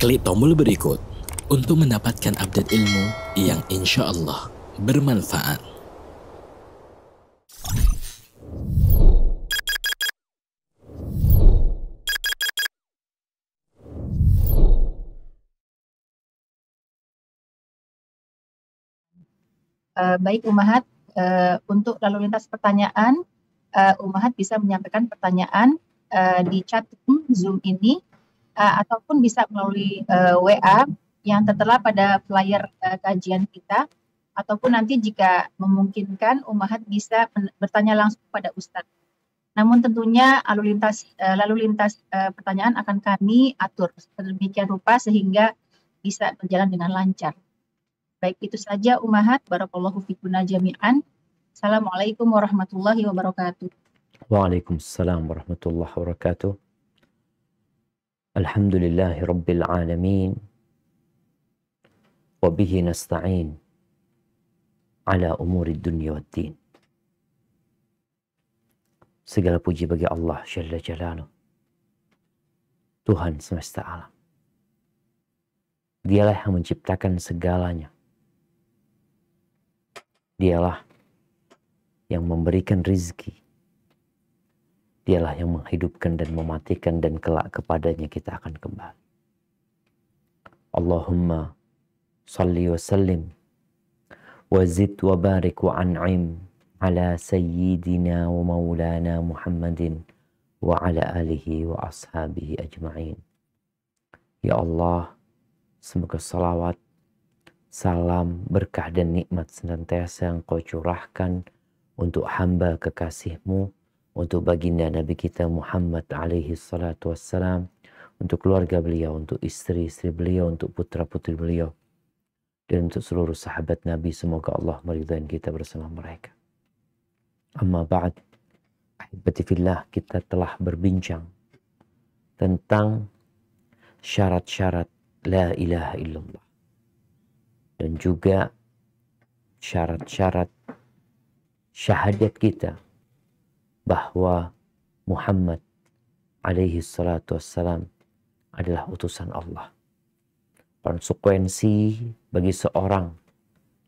Klik tombol berikut untuk mendapatkan update ilmu yang insya Allah bermanfaat. Baik Ummahat, untuk lalu lintas pertanyaan, Ummahat bisa menyampaikan pertanyaan di chat Zoom ini, ataupun bisa melalui WA yang tertera pada flyer kajian kita, ataupun nanti jika memungkinkan Ummahat bisa bertanya langsung pada Ustadz. Namun tentunya lalu lintas pertanyaan akan kami atur sedemikian rupa sehingga bisa berjalan dengan lancar. Baik, itu saja Ummahat. Barakallahu fikuna jami'an. Assalamualaikum warahmatullahi wabarakatuh. Waalaikumsalam warahmatullahi wabarakatuh. Alhamdulillahi rabbil alamin. Wa bihi nasta'in ala umuri dunya wad din. Segala puji bagi Allah Jalla Jalaluh, Tuhan semesta alam. Dialah yang menciptakan segalanya. Dialah yang memberikan rizki. Dialah yang menghidupkan dan mematikan, dan kelak kepadanya kita akan kembali. Allahumma salli wa sallim wa zid wa barik wa an'im ala sayyidina wa maulana Muhammadin wa ala alihi wa ashabihi ajma'in. Ya Allah, semoga salawat, salam, berkah dan nikmat senantiasa Engkau curahkan untuk hamba kekasih-Mu, untuk baginda Nabi kita Muhammad alaihi salatu wassalam, untuk keluarga beliau, untuk istri-istri beliau, untuk putra-putri beliau, dan untuk seluruh sahabat Nabi. Semoga Allah meridhai kita bersama mereka. Amma ba'd, ahibati fillah, kita telah berbincang tentang syarat-syarat la ilaha illallah, dan juga syarat-syarat syahadat kita bahwa Muhammad alaihi salatu wassalam adalah utusan Allah. Konsekuensi bagi seorang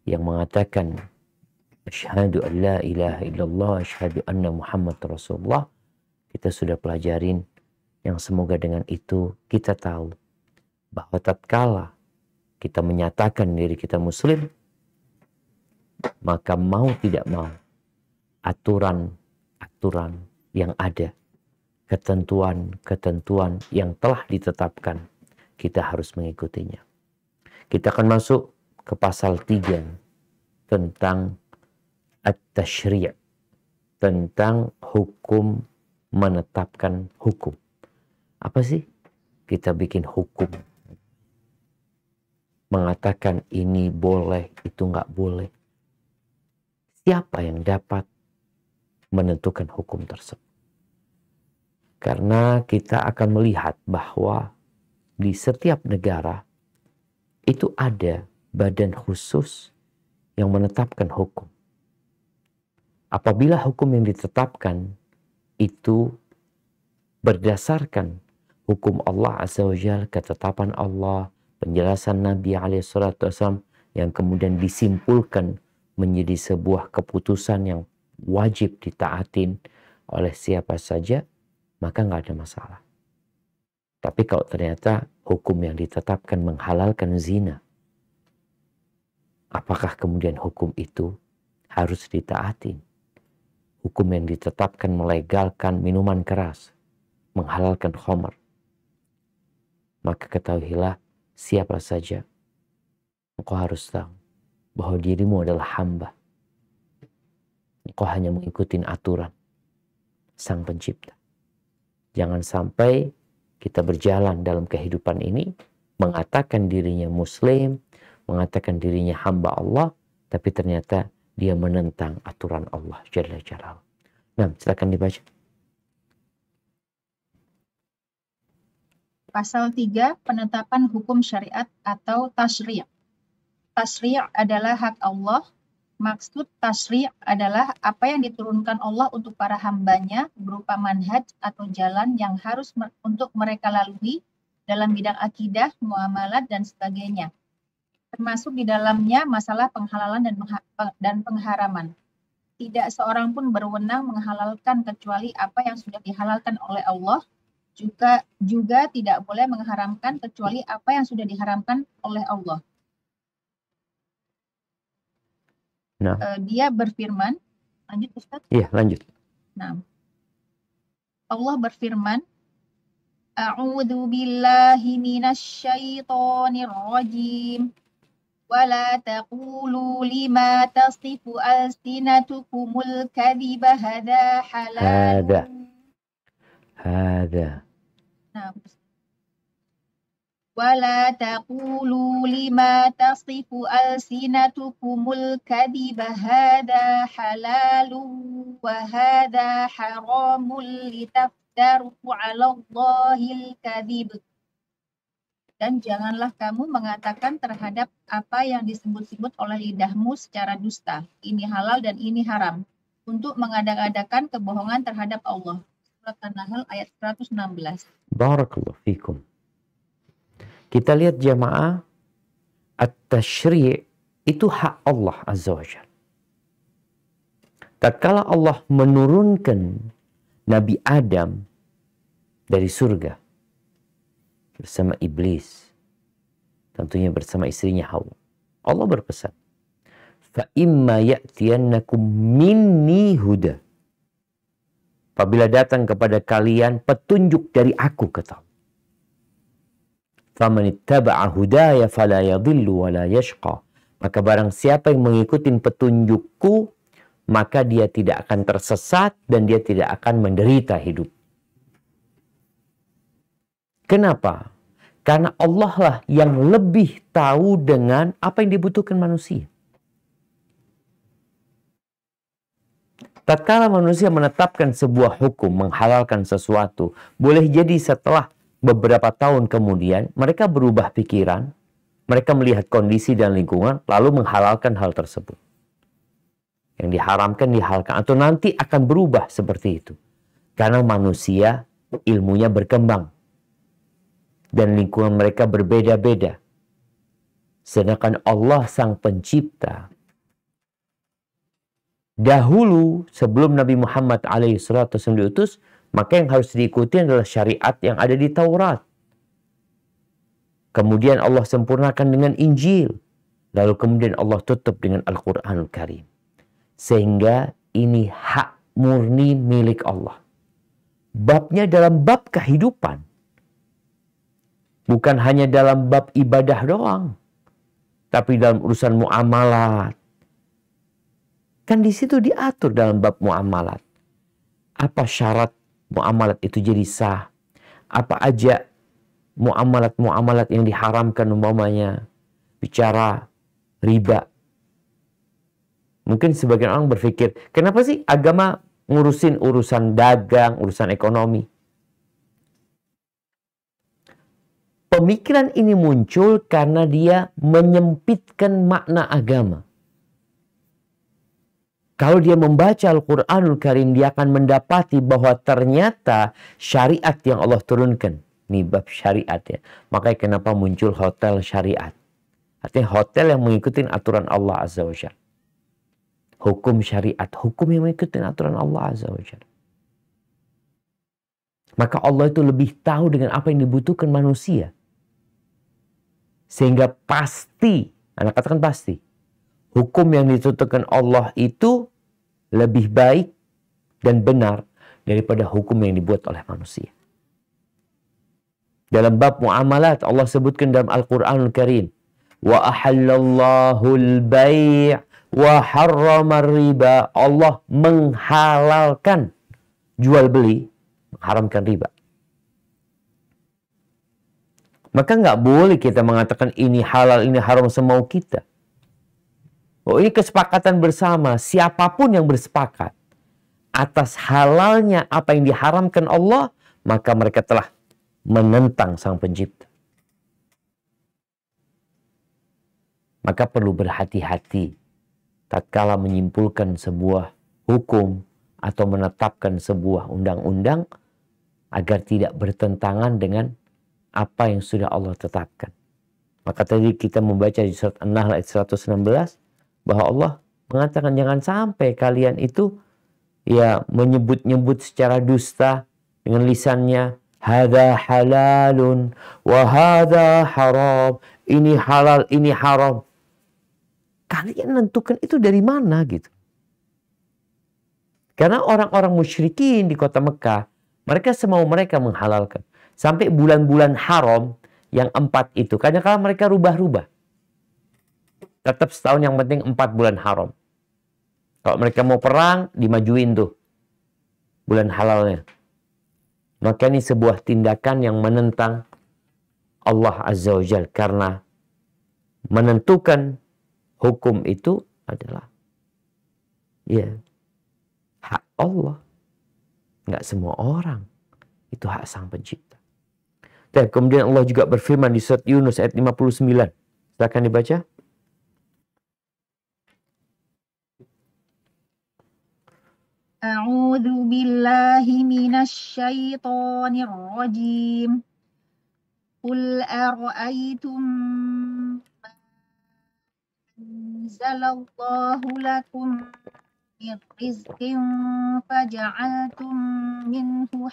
yang mengatakan asyhadu an la ilaha illallah, asyhadu anna Muhammad Rasulullah, kita sudah pelajarin, yang semoga dengan itu kita tahu bahwa tatkala kita menyatakan diri kita muslim, maka mau tidak mau aturan-aturan yang ada, ketentuan-ketentuan yang telah ditetapkan, kita harus mengikutinya. Kita akan masuk ke pasal 3 tentang at-tashri', tentang hukum, menetapkan hukum. Apa sih? Kita bikin hukum, mengatakan ini boleh, itu nggak boleh. Siapa yang dapat menentukan hukum tersebut? Karena kita akan melihat bahwa di setiap negara itu ada badan khusus yang menetapkan hukum. Apabila hukum yang ditetapkan itu berdasarkan hukum Allah Azza wa Jalla, ketetapan Allah, penjelasan Nabi SAW, yang kemudian disimpulkan menjadi sebuah keputusan yang wajib ditaatin oleh siapa saja, maka nggak ada masalah. Tapi kalau ternyata hukum yang ditetapkan menghalalkan zina, apakah kemudian hukum itu harus ditaatin? Hukum yang ditetapkan melegalkan minuman keras, menghalalkan khamar, maka ketahuilah, siapa saja, engkau harus tahu bahwa dirimu adalah hamba. Engkau hanya mengikuti aturan Sang Pencipta. Jangan sampai kita berjalan dalam kehidupan ini mengatakan dirinya muslim, mengatakan dirinya hamba Allah, tapi ternyata dia menentang aturan Allah Jalla Jalaluh. Nah, silakan dibaca. Pasal 3, penetapan hukum syariat atau tasyri'. Tasyri' adalah hak Allah. Maksud tasyri' adalah apa yang diturunkan Allah untuk para hambanya berupa manhaj atau jalan yang harus untuk mereka lalui dalam bidang akidah, muamalat, dan sebagainya. Termasuk di dalamnya masalah penghalalan dan pengharaman. Tidak seorang pun berwenang menghalalkan kecuali apa yang sudah dihalalkan oleh Allah, juga tidak boleh mengharamkan kecuali apa yang sudah diharamkan oleh Allah. Nah, Dia berfirman, lanjut Ustaz? iya lanjut. Nah, Allah berfirman, A'udzu billahi minasyaitonir rajim. ولا تقولوا لما تصف ألسنتكم الكذب هذا حلال هذا نعم. ولا تقولوا لما تصف ألسنتكم الكذب هذا حلال وهذا حرام لتفتروا على الله الكذب. Dan janganlah kamu mengatakan terhadap apa yang disebut-sebut oleh lidahmu secara dusta. Ini halal dan ini haram. Untuk mengada-adakan kebohongan terhadap Allah. Surat An-Nahl ayat 116. Barakallahu fikum. Kita lihat jamaah, at-tasyri' itu hak Allah Azza wa Jalla. Tatkala Allah menurunkan Nabi Adam dari surga bersama iblis, tentunya bersama istrinya Hawa, Allah berpesan, fa imma ya'tiyannakum minni huda. Apabila datang kepada kalian petunjuk dari aku, kata Allah, faman ittaba'a hudaya fala yadhillu wa la yashqa. Maka barang siapa yang mengikuti petunjukku, maka dia tidak akan tersesat dan dia tidak akan menderita hidup. Kenapa? Karena Allah lah yang lebih tahu dengan apa yang dibutuhkan manusia. Tatkala manusia menetapkan sebuah hukum, menghalalkan sesuatu, boleh jadi setelah beberapa tahun kemudian mereka berubah pikiran, mereka melihat kondisi dan lingkungan, lalu menghalalkan hal tersebut. Yang diharamkan dihalalkan, atau nanti akan berubah seperti itu. Karena manusia ilmunya berkembang. Dan lingkungan mereka berbeda-beda. Sedangkan Allah sang pencipta, dahulu sebelum Nabi Muhammad SAW diutus, maka yang harus diikuti adalah syariat yang ada di Taurat. Kemudian Allah sempurnakan dengan Injil. Lalu kemudian Allah tutup dengan Al-Quranul Karim. Sehingga ini hak murni milik Allah. Babnya dalam bab kehidupan. Bukan hanya dalam bab ibadah doang. Tapi dalam urusan muamalat. Kan di situ diatur dalam bab muamalat. Apa syarat muamalat itu jadi sah? Apa aja muamalat-muamalat yang diharamkan, umpamanya bicara riba. Mungkin sebagian orang berpikir, kenapa sih agama ngurusin urusan dagang, urusan ekonomi? Pemikiran ini muncul karena dia menyempitkan makna agama. Kalau dia membaca Al-Quranul Karim, dia akan mendapati bahwa ternyata syariat yang Allah turunkan. Ini bab syariat ya. Makanya kenapa muncul hotel syariat. Artinya hotel yang mengikuti aturan Allah Azza wa Jalla. Hukum syariat, hukum yang mengikuti aturan Allah Azza wa Jalla. Maka Allah itu lebih tahu dengan apa yang dibutuhkan manusia. Sehingga pasti, anak katakan pasti, hukum yang ditentukan Allah itu lebih baik dan benar daripada hukum yang dibuat oleh manusia. Dalam bab muamalat, Allah sebutkan dalam Al-Quranul Karim, wa ahallallahu al-bay' wa harramar riba. Allah menghalalkan jual beli, mengharamkan riba. Maka nggak boleh kita mengatakan ini halal, ini haram semau kita. Oh, ini kesepakatan bersama. Siapapun yang bersepakat atas halalnya apa yang diharamkan Allah, maka mereka telah menentang sang pencipta. Maka perlu berhati-hati tatkala menyimpulkan sebuah hukum atau menetapkan sebuah undang-undang agar tidak bertentangan dengan apa yang sudah Allah tetapkan. Maka tadi kita membaca di surat An-Nahl ayat 116 bahwa Allah mengatakan jangan sampai kalian itu ya menyebut-nyebut secara dusta dengan lisannya, hadza halalun wa hadza haram. Ini halal, ini haram. Kalian menentukan itu dari mana gitu. Karena orang-orang musyrikin di kota Mekah, mereka semau mereka menghalalkan. Sampai bulan-bulan haram yang 4 itu, kadang-kadang mereka rubah-rubah. Tetap setahun yang penting 4 bulan haram. Kalau mereka mau perang, dimajuin tuh bulan halalnya. Maka ini sebuah tindakan yang menentang Allah Azza wa Jalla. Karena menentukan hukum itu adalah ya hak Allah. Nggak semua orang. Itu hak Sang Pencipta. Dan kemudian Allah juga berfirman di surat Yunus ayat 59. Silakan dibaca. A'udzu billahi minasyaitonir rajim. Qul ara'aytum ma anzalallahu lakum min rizqin faja'altum minhu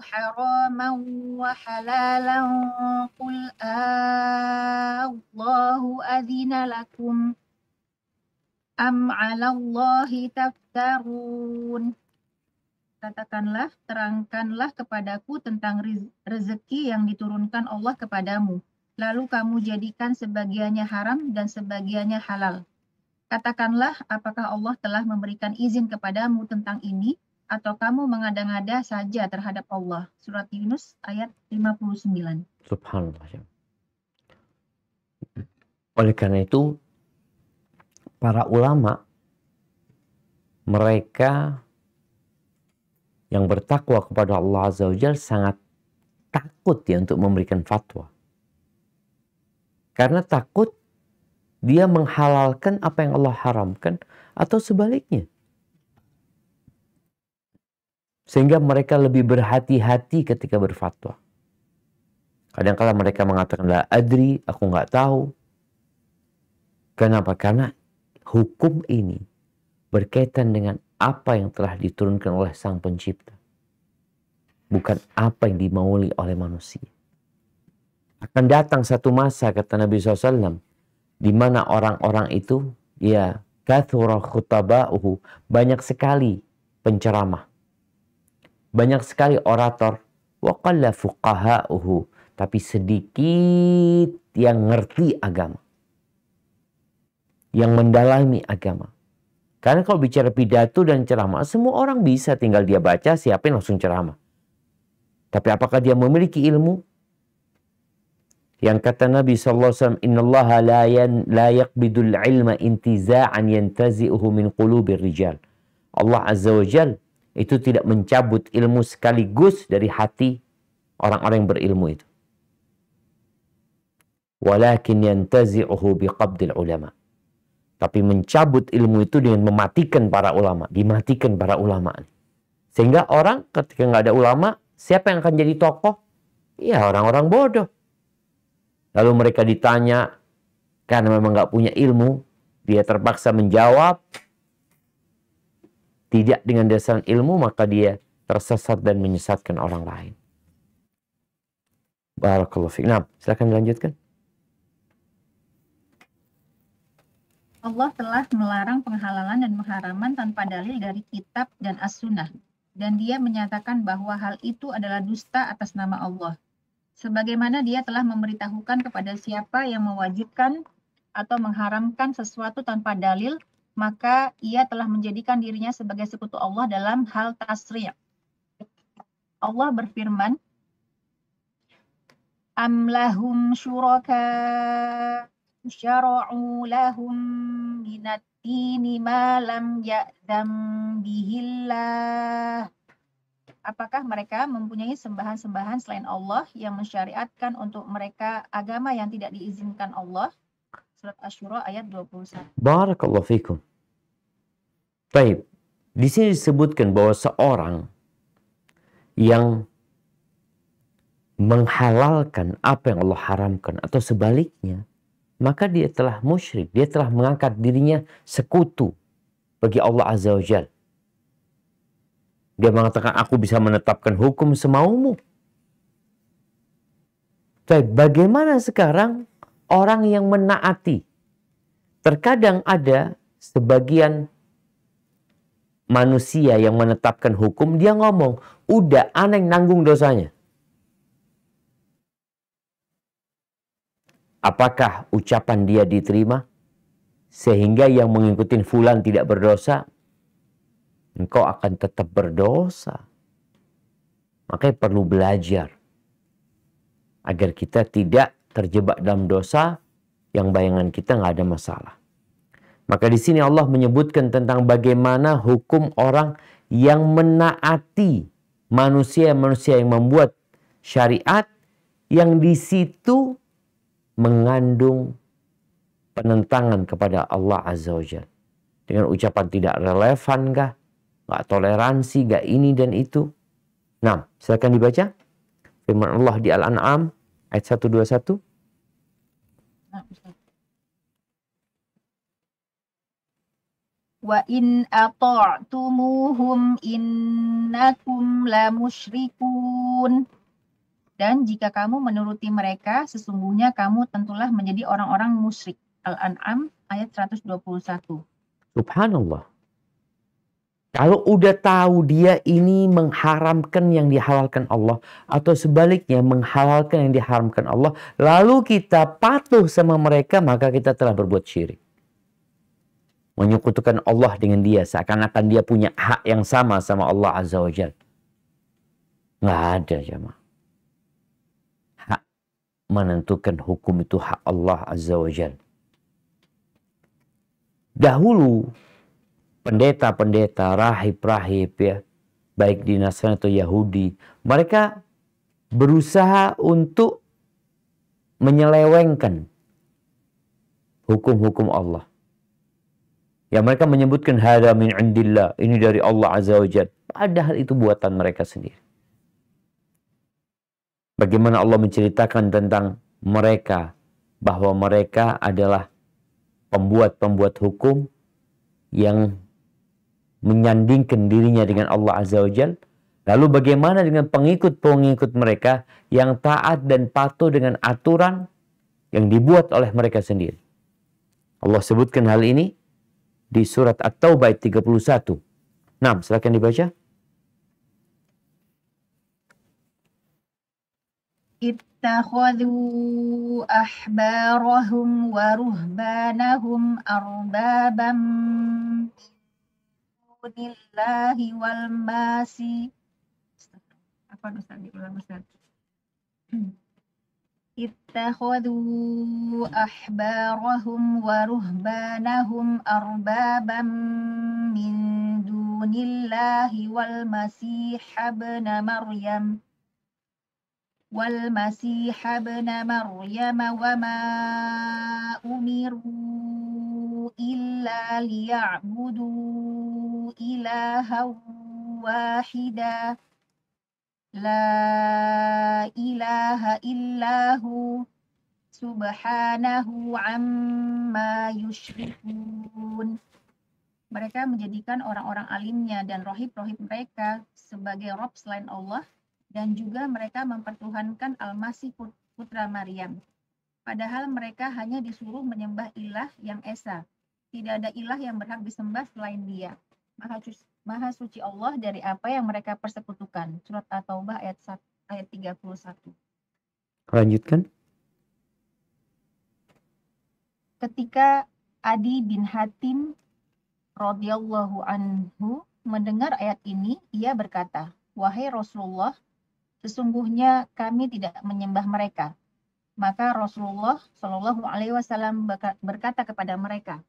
haraman wa halalan qul Allahu adzina lakum am 'alallahi taftarun. Katakanlah, terangkanlah kepadaku tentang rezeki yang diturunkan Allah kepadamu. Lalu kamu jadikan sebagiannya haram dan sebagiannya halal. Katakanlah, apakah Allah telah memberikan izin kepadamu tentang ini, atau kamu mengada-ngada saja terhadap Allah? Surat Yunus ayat 59. Subhanallah. Oleh karena itu, para ulama, mereka yang bertakwa kepada Allah Azza wa Jalla sangat takut ya untuk memberikan fatwa. Karena takut dia menghalalkan apa yang Allah haramkan atau sebaliknya. Sehingga mereka lebih berhati-hati ketika berfatwa. Kadang-kala mereka mengatakan, la adri, aku nggak tahu. Kenapa? Karena hukum ini berkaitan dengan apa yang telah diturunkan oleh Sang Pencipta. Bukan apa yang dimaui oleh manusia. Akan datang satu masa, kata Nabi SAW, di mana orang-orang itu, ya, kathura khutaba'uhu, banyak sekali penceramah. Banyak sekali orator. Wa qalla fuqaha'uhu, tapi sedikit yang ngerti agama. Yang mendalami agama. Karena kalau bicara pidato dan ceramah, semua orang bisa, tinggal dia baca, siapin langsung ceramah. Tapi apakah dia memiliki ilmu? Yang kata Nabi SAW, innallaha la yaqbidul ilma intiza'an yantazi'uhu min qulubir rijal. Allah Azza wa Jal itu tidak mencabut ilmu sekaligus dari hati orang-orang yang berilmu itu. Walakin yantazi'uhu biqabdil ulama. Tapi mencabut ilmu itu dengan mematikan para ulama. Dimatikan para ulama. Sehingga orang ketika nggak ada ulama, siapa yang akan jadi tokoh? Ya orang-orang bodoh. Lalu mereka ditanya, karena memang nggak punya ilmu, dia terpaksa menjawab. Tidak dengan dasar ilmu, maka dia tersesat dan menyesatkan orang lain. Barakallahu fiik. Nah, silakan dilanjutkan. Allah telah melarang penghalalan dan pengharaman tanpa dalil dari kitab dan as-sunnah. Dan dia menyatakan bahwa hal itu adalah dusta atas nama Allah. Sebagaimana dia telah memberitahukan kepada siapa yang mewajibkan atau mengharamkan sesuatu tanpa dalil, maka ia telah menjadikan dirinya sebagai sekutu Allah dalam hal tasri'. Allah berfirman, Am lahum syuraka syara'u lahum minat dini ma lam ya'zam bihillah. Apakah mereka mempunyai sembahan-sembahan selain Allah yang mensyariatkan untuk mereka agama yang tidak diizinkan Allah? Surat Asy-Syura ayat 21. Barakallahu fikum. Baik, di sini disebutkan bahwa seorang yang menghalalkan apa yang Allah haramkan atau sebaliknya, maka dia telah musyrik, dia telah mengangkat dirinya sekutu bagi Allah Azza wa Jalla. Dia mengatakan, aku bisa menetapkan hukum semaumu. Baik, bagaimana sekarang orang yang menaati? Terkadang ada sebagian manusia yang menetapkan hukum, dia ngomong, udah aneh nanggung dosanya. Apakah ucapan dia diterima? Sehingga yang mengikuti fulan tidak berdosa, engkau akan tetap berdosa. Makanya perlu belajar agar kita tidak terjebak dalam dosa yang bayangan kita nggak ada masalah. Maka di sini Allah menyebutkan tentang bagaimana hukum orang yang menaati manusia-manusia yang membuat syariat yang di situ mengandung penentangan kepada Allah Azza wa Jalla. Dengan ucapan tidak relevan kah? Nggak toleransi, nggak ini dan itu. Nah, silakan dibaca. Firman Allah di Al-An'am ayat 121. Wa in ata'tumuhum innakum la musyrikun. Dan jika kamu menuruti mereka, sesungguhnya kamu tentulah menjadi orang-orang musyrik. Al-An'am ayat 121. Subhanallah. Kalau udah tahu dia ini mengharamkan yang dihalalkan Allah, atau sebaliknya menghalalkan yang diharamkan Allah, lalu kita patuh sama mereka, maka kita telah berbuat syirik. Menyekutukan Allah dengan dia, seakan-akan dia punya hak yang sama Allah Azza wa Jalla. Nggak ada jemaah. Hak menentukan hukum itu hak Allah Azza wa Jalla. Dahulu pendeta-pendeta, rahib-rahib ya, baik di Nasrani atau Yahudi, mereka berusaha untuk menyelewengkan hukum-hukum Allah. Ya, mereka menyebutkan hada min indillah, ini dari Allah Azza wa Jalla, padahal itu buatan mereka sendiri. Bagaimana Allah menceritakan tentang mereka, bahwa mereka adalah pembuat-pembuat hukum yang menyandingkan dirinya dengan Allah Azza wa Jalla. Lalu bagaimana dengan pengikut-pengikut mereka yang taat dan patuh dengan aturan yang dibuat oleh mereka sendiri. Allah sebutkan hal ini di surat At-Taubah ayat 31. Nah, silakan dibaca. Ittakhadhu ahbarahum wa ruhbanahum arbabam dunillahi wal masi. Apa dosa diulang Ustaz? Ittakhadhu ahbarahum wa ruhbanahum arbabam min dunillahi wal masih ibn Maryam wa ma umiru illa liya'budu ilahan wahida la ilaha illahu subhanahu amma yusyrikun. Mereka menjadikan orang-orang alimnya dan rohib-rohib mereka sebagai Rob selain Allah, dan juga mereka mempertuhankan Al-Masih putra Maryam. Padahal mereka hanya disuruh menyembah ilah yang esa. Tidak ada ilah yang berhak disembah selain dia. Maha suci Allah dari apa yang mereka persekutukan. Surat At-Taubah ayat 31. Lanjutkan. Ketika Adi bin Hatim radhiyallahu anhu mendengar ayat ini, ia berkata, "Wahai Rasulullah, sesungguhnya kami tidak menyembah mereka." Maka Rasulullah Shallallahu Alaihi Wasallam berkata kepada mereka,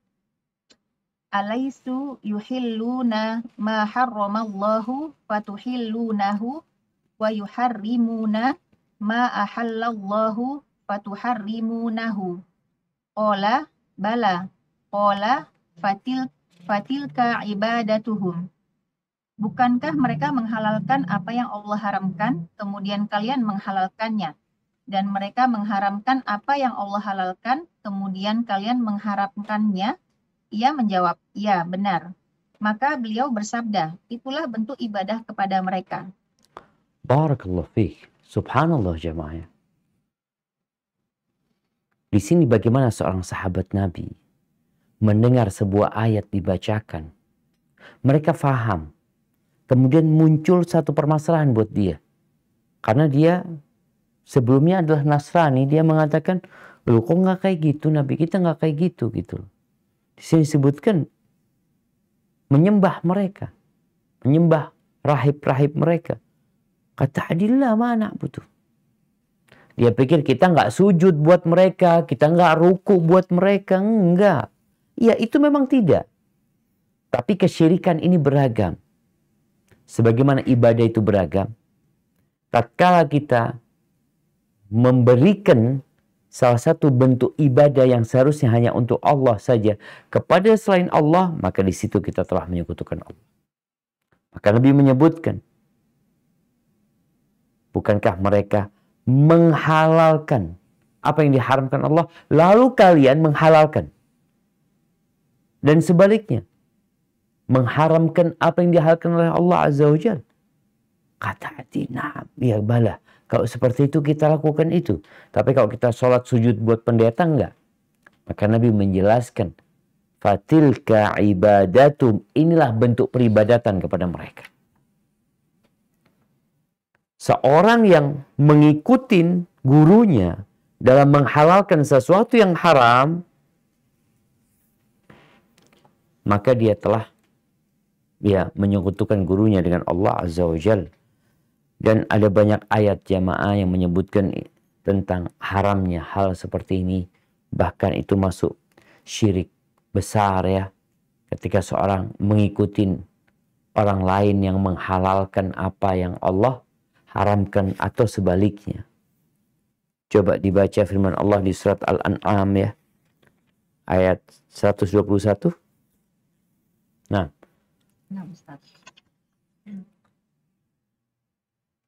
"Alaisu yuhilluna ma harramallahu fatuhillunahu wa yuharrimuna ma ahallallahu fatuharrimunahu." Qala bala, qala fatilka ibadatuhum. Bukankah mereka menghalalkan apa yang Allah haramkan, kemudian kalian menghalalkannya? Dan mereka mengharamkan apa yang Allah halalkan, kemudian kalian mengharamkannya? Ia menjawab, ya benar. Maka beliau bersabda, itulah bentuk ibadah kepada mereka. Barakallahu fiik. Subhanallah jemaah. Di sini bagaimana seorang sahabat Nabi mendengar sebuah ayat dibacakan. Mereka faham. Kemudian muncul satu permasalahan buat dia. Karena dia sebelumnya adalah Nasrani. Dia mengatakan, loh kok nggak kayak gitu? Nabi kita nggak kayak gitu. Di sini disebutkan menyembah mereka. Menyembah rahib-rahib mereka. Kata Adillah mana butuh. Dia pikir kita nggak sujud buat mereka, kita nggak ruku buat mereka, enggak. Ya itu memang tidak. Tapi kesyirikan ini beragam. Sebagaimana ibadah itu beragam. Tatkala kita memberikan salah satu bentuk ibadah yang seharusnya hanya untuk Allah saja kepada selain Allah, maka di situ kita telah menyekutukan Allah. Maka Nabi menyebutkan, bukankah mereka menghalalkan apa yang diharamkan Allah, lalu kalian menghalalkan. Dan sebaliknya, mengharamkan apa yang dihalalkan oleh Allah Azza wa Jalla. Kata hati, nah, ya bala. Kalau seperti itu kita lakukan itu. Tapi kalau kita sholat sujud buat pendeta, enggak. Maka Nabi menjelaskan, fatilka ibadatum, inilah bentuk peribadatan kepada mereka. Seorang yang mengikuti gurunya dalam menghalalkan sesuatu yang haram, maka dia telah menyekutukan gurunya dengan Allah Azza wa Jalla. Dan ada banyak ayat jamaah yang menyebutkan tentang haramnya hal seperti ini. Bahkan itu masuk syirik besar ya. Ketika seorang mengikuti orang lain yang menghalalkan apa yang Allah haramkan atau sebaliknya. Coba dibaca firman Allah di surat Al-An'am ya. Ayat 121. Nah.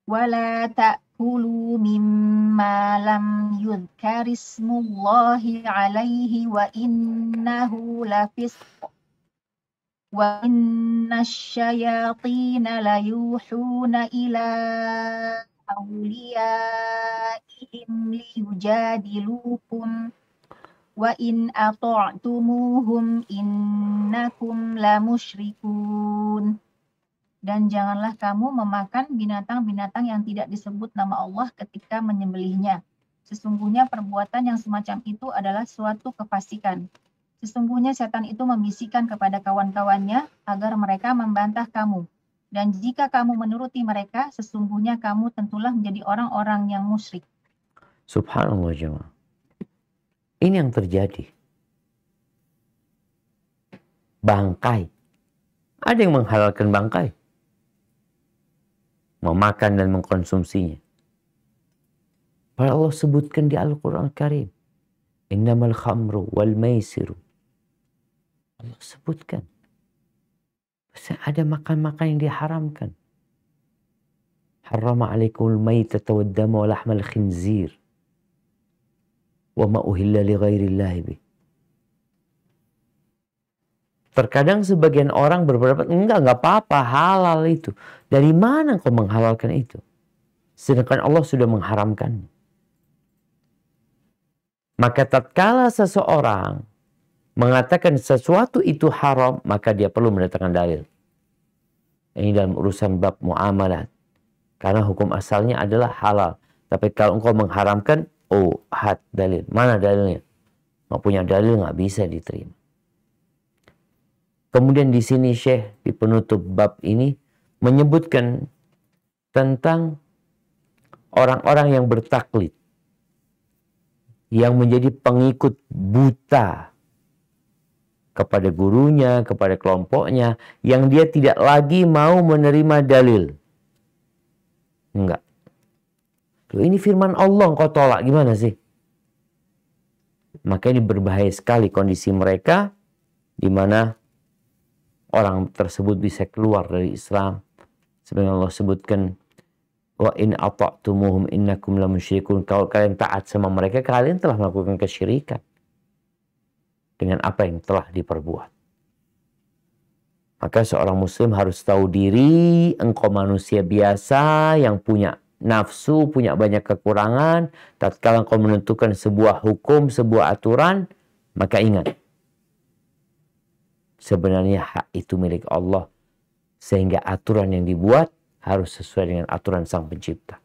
Wala ta'kulu mimma lam yudhkarismullahi alaihi wa innahu lafisq. Wa inna syayatina layuhuna ila awliyaihim liyujadilukum wa in ata'tumuhum innakum lamusyrikun. Dan janganlah kamu memakan binatang-binatang yang tidak disebut nama Allah ketika menyembelihnya. Sesungguhnya perbuatan yang semacam itu adalah suatu kefasikan. Sesungguhnya setan itu membisikkan kepada kawan-kawannya agar mereka membantah kamu. Dan jika kamu menuruti mereka, sesungguhnya kamu tentulah menjadi orang-orang yang musyrik. Subhanallah jemaah. Ini yang terjadi. Bangkai. Ada yang menghalalkan bangkai. Memakan dan mengkonsumsinya. Padahal Allah sebutkan di Al-Quran Al-Karim. Innamal khamru wal maisiru. Allah sebutkan. Ada makan-makan yang diharamkan. Harrama alaikumul maitata wad dama wa lahmal khinzir. Wa ma uhilla li ghairillahi bih. Terkadang sebagian orang berpendapat, enggak apa-apa, halal itu. Dari mana kau menghalalkan itu? Sedangkan Allah sudah mengharamkannya. Maka tatkala seseorang mengatakan sesuatu itu haram, maka dia perlu mendatangkan dalil. Ini dalam urusan bab muamalat. Karena hukum asalnya adalah halal. Tapi kalau engkau mengharamkan, had dalil. Mana dalilnya? Nggak punya dalil, nggak bisa diterima. Kemudian di sini Syekh di penutup bab ini menyebutkan tentang orang-orang yang bertaklid, yang menjadi pengikut buta kepada gurunya, kepada kelompoknya, yang dia tidak lagi mau menerima dalil. Enggak. Loh, ini firman Allah engkau tolak, gimana sih? Maka ini berbahaya sekali kondisi mereka, di mana orang tersebut bisa keluar dari Islam. Sebenarnya Allah sebutkan, wa in ata'tumuhum innakum lamusyrikun. Kalau kalian taat sama mereka, kalian telah melakukan kesyirikan dengan apa yang telah diperbuat. Maka seorang muslim harus tahu diri, engkau manusia biasa yang punya nafsu, punya banyak kekurangan. Tatkala engkau menentukan sebuah hukum, sebuah aturan, maka ingat, sebenarnya hak itu milik Allah. Sehingga aturan yang dibuat harus sesuai dengan aturan Sang Pencipta.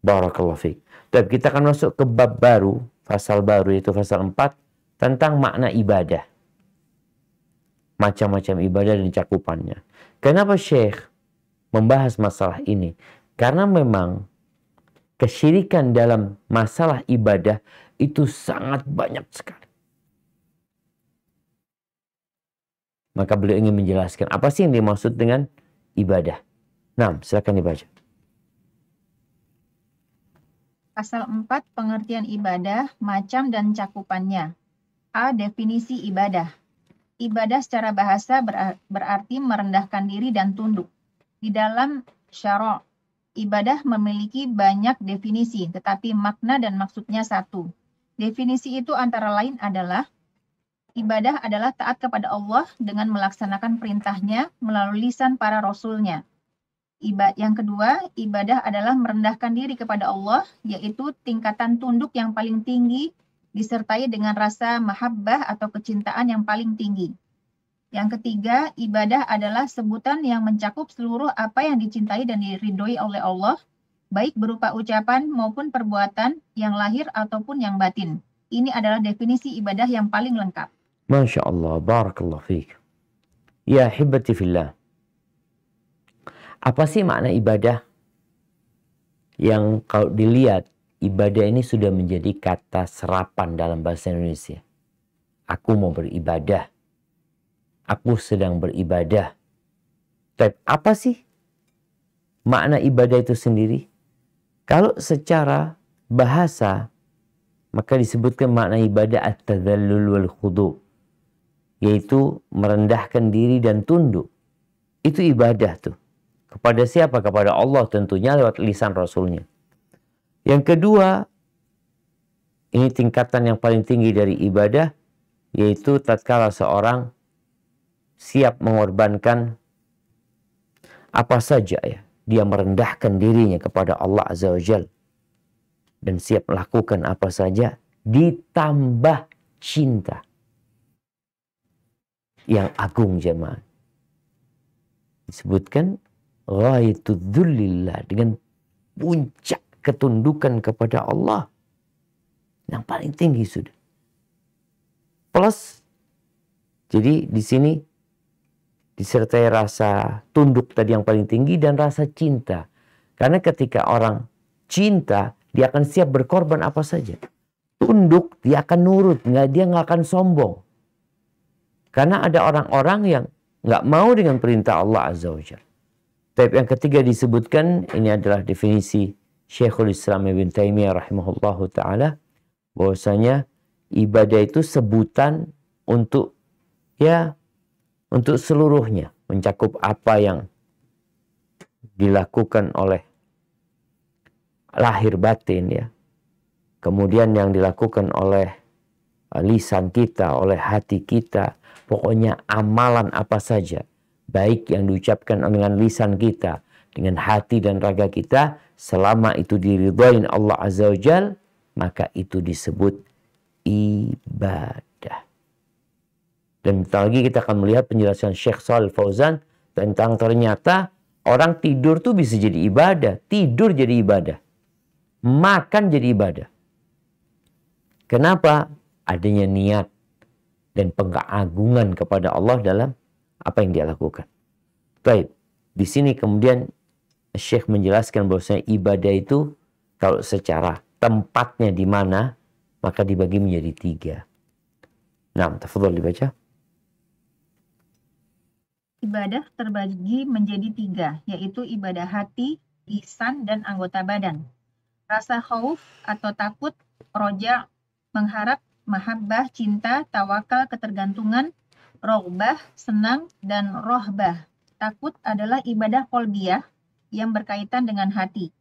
Barakallahu fiik. Dan kita akan masuk ke bab baru, pasal baru, yaitu pasal 4, tentang makna ibadah. Macam-macam ibadah dan cakupannya. Kenapa Syekh membahas masalah ini? Karena memang kesyirikan dalam masalah ibadah itu sangat banyak sekali. Maka beliau ingin menjelaskan apa sih yang dimaksud dengan ibadah. Nah, silakan dibaca. Pasal 4, pengertian ibadah, macam dan cakupannya. A. Definisi ibadah. Ibadah secara bahasa berarti merendahkan diri dan tunduk. Di dalam syara', ibadah memiliki banyak definisi, tetapi makna dan maksudnya satu. Definisi itu antara lain adalah ibadah adalah taat kepada Allah dengan melaksanakan perintahnya melalui lisan para rasulnya. Yang kedua, ibadah adalah merendahkan diri kepada Allah, yaitu tingkatan tunduk yang paling tinggi, disertai dengan rasa mahabbah atau kecintaan yang paling tinggi. Yang ketiga, ibadah adalah sebutan yang mencakup seluruh apa yang dicintai dan diridhoi oleh Allah, baik berupa ucapan maupun perbuatan yang lahir ataupun yang batin. Ini adalah definisi ibadah yang paling lengkap. Masya Allah, barakallahu fiik. Ya hibbati fillah. Apa sih makna ibadah? Yang kalau dilihat, ibadah ini sudah menjadi kata serapan dalam bahasa Indonesia. Aku mau beribadah. Aku sedang beribadah. Tapi apa sih makna ibadah itu sendiri? Kalau secara bahasa, maka disebutkan makna ibadah at-tadhallul wal khudu', yaitu merendahkan diri dan tunduk. Itu ibadah tuh. Kepada siapa? Kepada Allah tentunya lewat lisan Rasulnya. Yang kedua, ini tingkatan yang paling tinggi dari ibadah, yaitu tatkala seorang siap mengorbankan apa saja ya. Dia merendahkan dirinya kepada Allah Azza wa Jalla. Dan siap melakukan apa saja, ditambah cinta yang agung jemaah. Disebutkan ghaitu dhullillah, dengan puncak ketundukan kepada Allah yang paling tinggi sudah. Plus, jadi di sini disertai rasa tunduk tadi yang paling tinggi dan rasa cinta. Karena ketika orang cinta, dia akan siap berkorban apa saja. Tunduk, dia akan nurut, dia nggak akan sombong. Karena ada orang-orang yang nggak mau dengan perintah Allah Azza wa Jalla. Tapi yang ketiga disebutkan, ini adalah definisi Syekhul Islam Ibn Taimiyah rahimahullahu ta'ala, bahwasanya ibadah itu sebutan untuk seluruhnya, mencakup apa yang dilakukan oleh lahir batin ya. Kemudian yang dilakukan oleh lisan kita, oleh hati kita, pokoknya amalan apa saja, baik yang diucapkan dengan lisan kita, dengan hati dan raga kita, selama itu diridhoin Allah Azza wa Jal, maka itu disebut ibadah. Dan bentar lagi kita akan melihat penjelasan Syekh Shalih Fauzan tentang ternyata orang tidur tuh bisa jadi ibadah. Tidur jadi ibadah. Makan jadi ibadah. Kenapa? Adanya niat dan pengagungan kepada Allah dalam apa yang dia lakukan. Baik, di sini kemudian Syekh menjelaskan bahwasanya ibadah itu kalau secara tempatnya di mana, maka dibagi menjadi 3. Nah, tafadhol dibaca. Ibadah terbagi menjadi 3, yaitu ibadah hati, lisan, dan anggota badan. Rasa khauf atau takut, roja, mengharap, mahabbah, cinta, tawakal, ketergantungan, Rogbah, senang, dan rohbah. Takut adalah ibadah qalbiyah yang berkaitan dengan hati.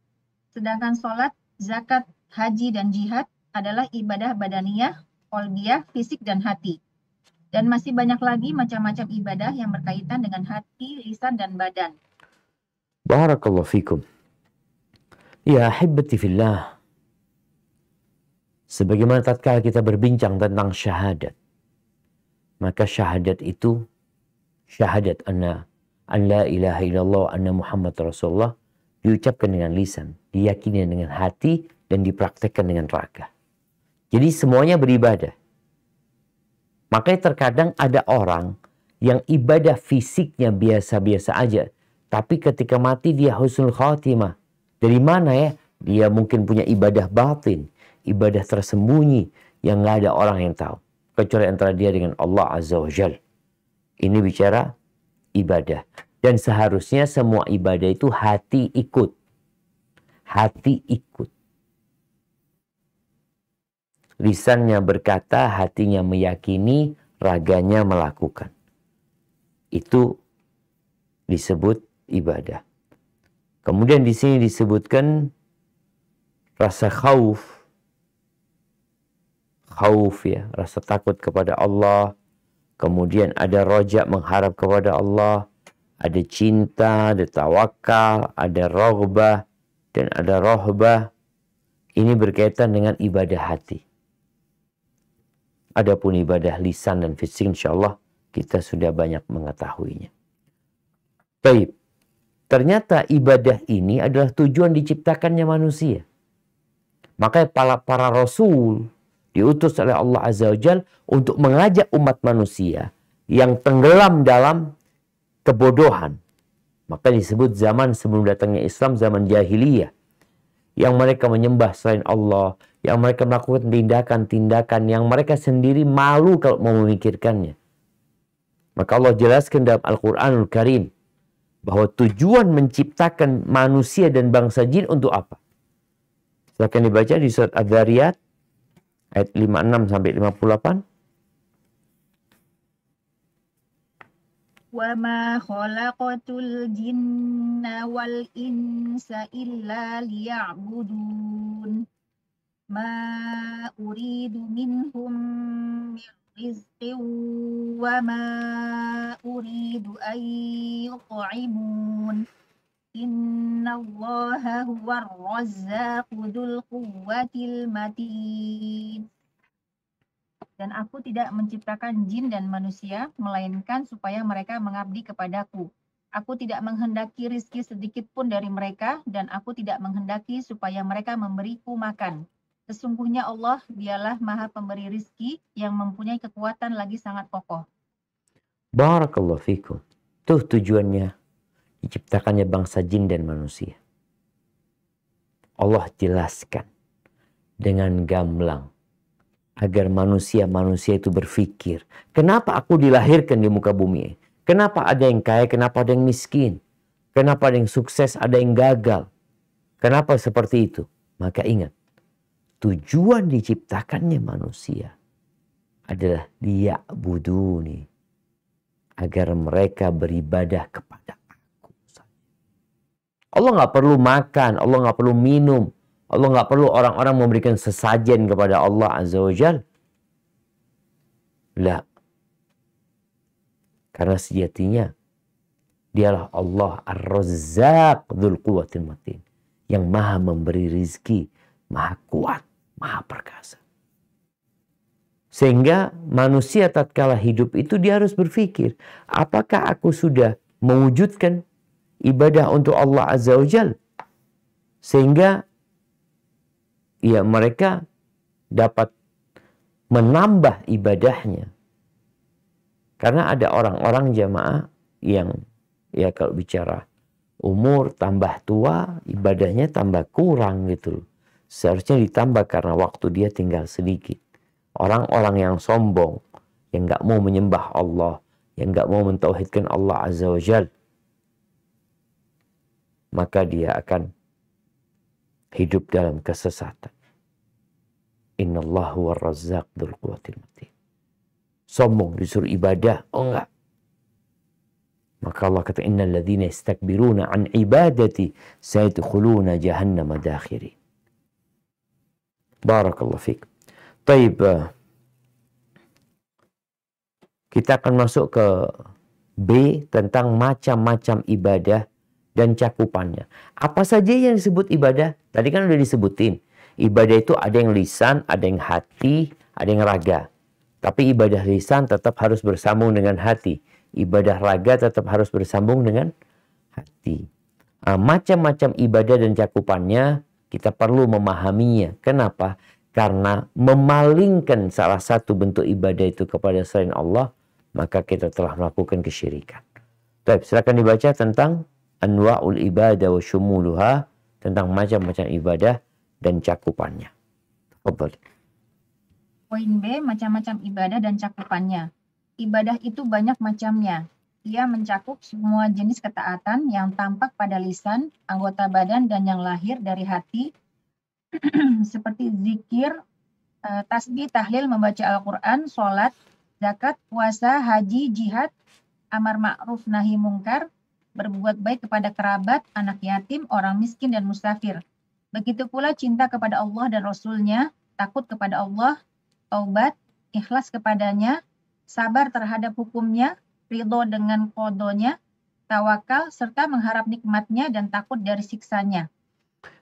Sedangkan sholat, zakat, haji, dan jihad adalah ibadah badaniyah, qalbiyah, fisik, dan hati. Dan masih banyak lagi macam-macam ibadah yang berkaitan dengan hati, lisan, dan badan. Barakallahu fikum. Ya ahibbati fillah. Sebagaimana tatkala kita berbincang tentang syahadat, maka syahadat itu syahadat an la ilaha illallah anna Muhammad Rasulullah diucapkan dengan lisan, diyakini dengan hati, dan dipraktekkan dengan raga. Jadi semuanya beribadah. Makanya terkadang ada orang yang ibadah fisiknya biasa-biasa aja, tapi ketika mati dia husnul khatimah. Dari mana ya? Dia mungkin punya ibadah batin, ibadah tersembunyi yang nggak ada orang yang tahu, kecuali antara dia dengan Allah Azza wa Jal. Ini bicara ibadah. Dan seharusnya semua ibadah itu hati ikut. Hati ikut. Lisannya berkata, hatinya meyakini, raganya melakukan. Itu disebut ibadah. Kemudian di sini disebutkan rasa khauf. Khauf ya, rasa takut kepada Allah. Kemudian ada roja, mengharap kepada Allah. Ada cinta, ada tawakal, ada rogbah, dan ada rohbah. Ini berkaitan dengan ibadah hati. Adapun ibadah lisan dan fisik, insyaAllah kita sudah banyak mengetahuinya. Baik. Ternyata ibadah ini adalah tujuan diciptakannya manusia. Makanya para rasul diutus oleh Allah Azza wa Jal untuk mengajak umat manusia yang tenggelam dalam kebodohan. Maka disebut zaman sebelum datangnya Islam, zaman jahiliyah. Yang mereka menyembah selain Allah, yang mereka melakukan tindakan-tindakan yang mereka sendiri malu kalau mau memikirkannya. Maka Allah jelaskan dalam Al-Quranul Karim bahwa tujuan menciptakan manusia dan bangsa jin untuk apa? Silakan dibaca di surat Adz-Dzariyat ayat 56 sampai 58. Wa ma khalaqatul jinna wal insa illa liya'budun. Ma uridu minhum min rizqin wa ma uridu an yut'imun. Innallaha huwar razzaqu dzul quwwatil matin. Dan aku tidak menciptakan jin dan manusia, melainkan supaya mereka mengabdi kepadaku. Aku tidak menghendaki rizki sedikit pun dari mereka, dan aku tidak menghendaki supaya mereka memberiku makan. Sesungguhnya Allah, dialah maha pemberi rizki, yang mempunyai kekuatan lagi sangat kokoh. Barakallahu fikum. Tuh tujuannya diciptakannya bangsa jin dan manusia. Allah jelaskan dengan gamblang agar manusia itu berpikir, kenapa aku dilahirkan di muka bumi? Kenapa ada yang kaya, kenapa ada yang miskin? Kenapa ada yang sukses, ada yang gagal? Kenapa seperti itu? Maka ingat, tujuan diciptakannya manusia adalah liya'buduni, agar mereka beribadah kepada aku. Allah nggak perlu makan, Allah nggak perlu minum, Allah nggak perlu orang-orang memberikan sesajen kepada Allah Azza wa Jal. La. Karena sejatinya dialah Allah Ar-Razzaq dzul quwwatil matin, yang maha memberi rizki, maha kuat, maha perkasa. Sehingga manusia tatkala hidup itu dia harus berpikir, apakah aku sudah mewujudkan ibadah untuk Allah Azza wa Jal? Sehingga ya mereka dapat menambah ibadahnya. Karena ada orang-orang jamaah yang ya kalau bicara umur tambah tua, ibadahnya tambah kurang gitu. Seharusnya ditambah karena waktu dia tinggal sedikit. Orang-orang yang sombong, yang nggak mau menyembah Allah, yang nggak mau mentauhidkan Allah Azza wa Jal, maka dia akan hidup dalam kesesatan. Innallahu war-razzaq dzul quwwatil matin. sombong, disuruh ibadah. Oh enggak. Maka Allah kata, innal ladzina yastakbiruna an ibadati sayadkhuluna jahannama dakhirin. Barakallahu fiik. Taib, kita akan masuk ke B tentang macam-macam ibadah dan cakupannya. Apa saja yang disebut ibadah? Tadi kan udah disebutin. Ibadah itu ada yang lisan, ada yang hati, ada yang raga. Tapi ibadah lisan tetap harus bersambung dengan hati. Ibadah raga tetap harus bersambung dengan hati. Macam-macam ibadah dan cakupannya kita perlu memahaminya. Kenapa? Karena memalingkan salah satu bentuk ibadah itu kepada selain Allah, maka kita telah melakukan kesyirikan. Baik, silakan dibaca tentang anwa'ul ibadah wa syumuluha, tentang macam-macam ibadah dan cakupannya. Tafadhal. Poin B, macam-macam ibadah dan cakupannya. Ibadah itu banyak macamnya. Ia mencakup semua jenis ketaatan yang tampak pada lisan, anggota badan, dan yang lahir dari hati, seperti zikir, tasbih, tahlil, membaca Al-Quran, sholat, zakat, puasa, haji, jihad, amar ma'ruf, nahi mungkar, berbuat baik kepada kerabat, anak yatim, orang miskin, dan musafir. Begitu pula cinta kepada Allah dan Rasul-Nya, takut kepada Allah, taubat, ikhlas kepadanya, sabar terhadap hukumnya, ridho dengan qadhonya, tawakal, serta mengharap nikmatnya dan takut dari siksanya.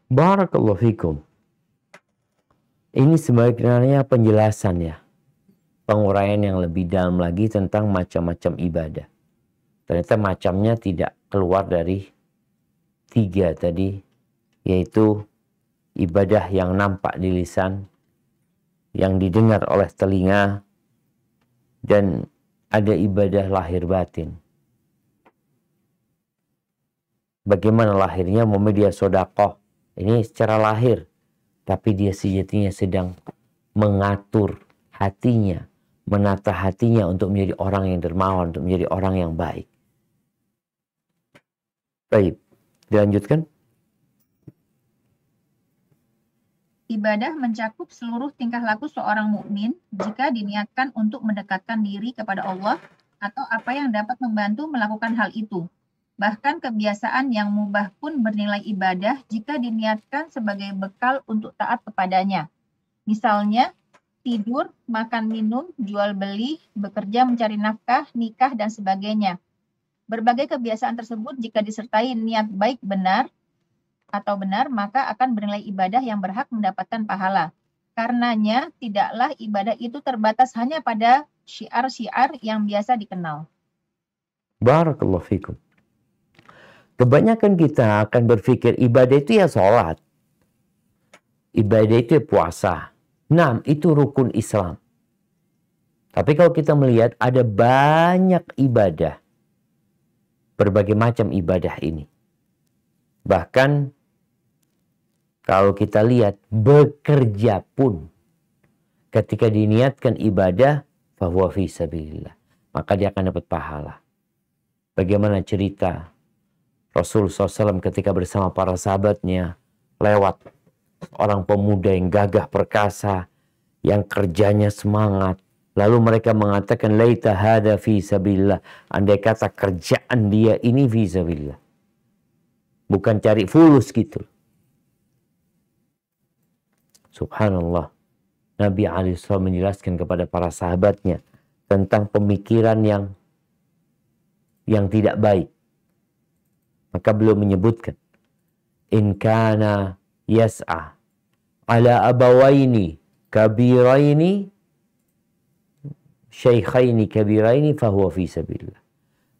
Barakallahu fikum. Ini sebenarnya penjelasan ya. Penguraian yang lebih dalam lagi tentang macam-macam ibadah. Ternyata macamnya tidak keluar dari 3 tadi. Yaitu ibadah yang nampak di lisan, yang didengar oleh telinga, dan ada ibadah lahir batin. Bagaimana lahirnya? Dia sedekah. Ini secara lahir. Tapi dia sejatinya sedang mengatur hatinya, menata hatinya untuk menjadi orang yang dermawan, untuk menjadi orang yang baik. Baik, dilanjutkan. Ibadah mencakup seluruh tingkah laku seorang mukmin jika diniatkan untuk mendekatkan diri kepada Allah atau apa yang dapat membantu melakukan hal itu. Bahkan kebiasaan yang mubah pun bernilai ibadah jika diniatkan sebagai bekal untuk taat kepadanya. Misalnya, tidur, makan minum, jual beli, bekerja mencari nafkah, nikah, dan sebagainya. Berbagai kebiasaan tersebut jika disertai niat baik benar, maka akan bernilai ibadah yang berhak mendapatkan pahala. Karenanya, tidaklah ibadah itu terbatas hanya pada syiar-syiar yang biasa dikenal. Barakallahu fikum. Kebanyakan kita akan berpikir ibadah itu ya sholat. Ibadah itu ya puasa. Nah, itu rukun Islam. Tapi kalau kita melihat ada banyak ibadah. Berbagai macam ibadah ini. Bahkan kalau kita lihat bekerja pun. Ketika diniatkan ibadah, fahuwa fi sabilillah. Maka dia akan dapat pahala. Bagaimana cerita Rasul SAW ketika bersama para sahabatnya lewat orang pemuda yang gagah perkasa, yang kerjanya semangat. Lalu mereka mengatakan, laita hada fi sabilillah. Andai kata kerjaan dia ini fi sabilillah. Bukan cari fulus gitu. Subhanallah. Nabi SAW menjelaskan kepada para sahabatnya tentang pemikiran yang tidak baik. Maka beliau menyebutkan, in kana yas'a ala abawaini kabiraini syaikhaini kabiraini fahuwa fi sabilillah.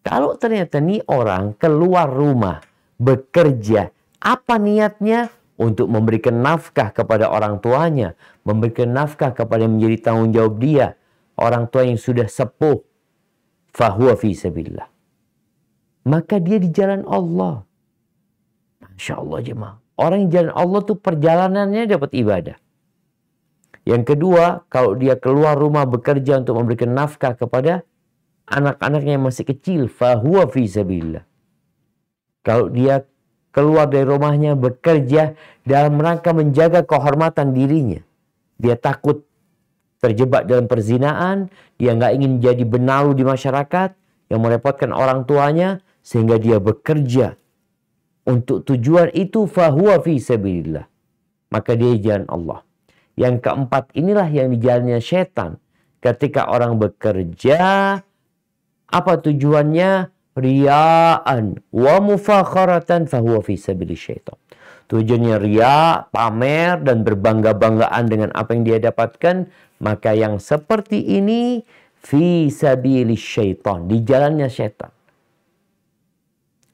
Kalau ternyata nih orang keluar rumah bekerja, apa niatnya? Untuk memberikan nafkah kepada orang tuanya, memberikan nafkah kepada yang menjadi tanggung jawab dia, orang tua yang sudah sepuh, fahuwa fi sabilillah. Maka dia di jalan Allah. Masya Allah jemaah. Orang yang jalan Allah tuh perjalanannya dapat ibadah. Yang kedua, kalau dia keluar rumah bekerja untuk memberikan nafkah kepada anak-anaknya yang masih kecil, fahuwa fi sabilillah. Kalau dia keluar dari rumahnya bekerja dalam rangka menjaga kehormatan dirinya. Dia takut terjebak dalam perzinaan, dia nggak ingin jadi benalu di masyarakat yang merepotkan orang tuanya, sehingga dia bekerja untuk tujuan itu, fahuwa fi sabilillah, maka dia jalan Allah. Yang keempat inilah yang dijalannya setan. Ketika orang bekerja, apa tujuannya? Riya'an wa mufakharatan fahuwa fi sabili syaitan. Tujuannya riya, pamer, dan berbangga-banggaan dengan apa yang dia dapatkan. Maka yang seperti ini fi sabili syaitan, di jalannya syaitan.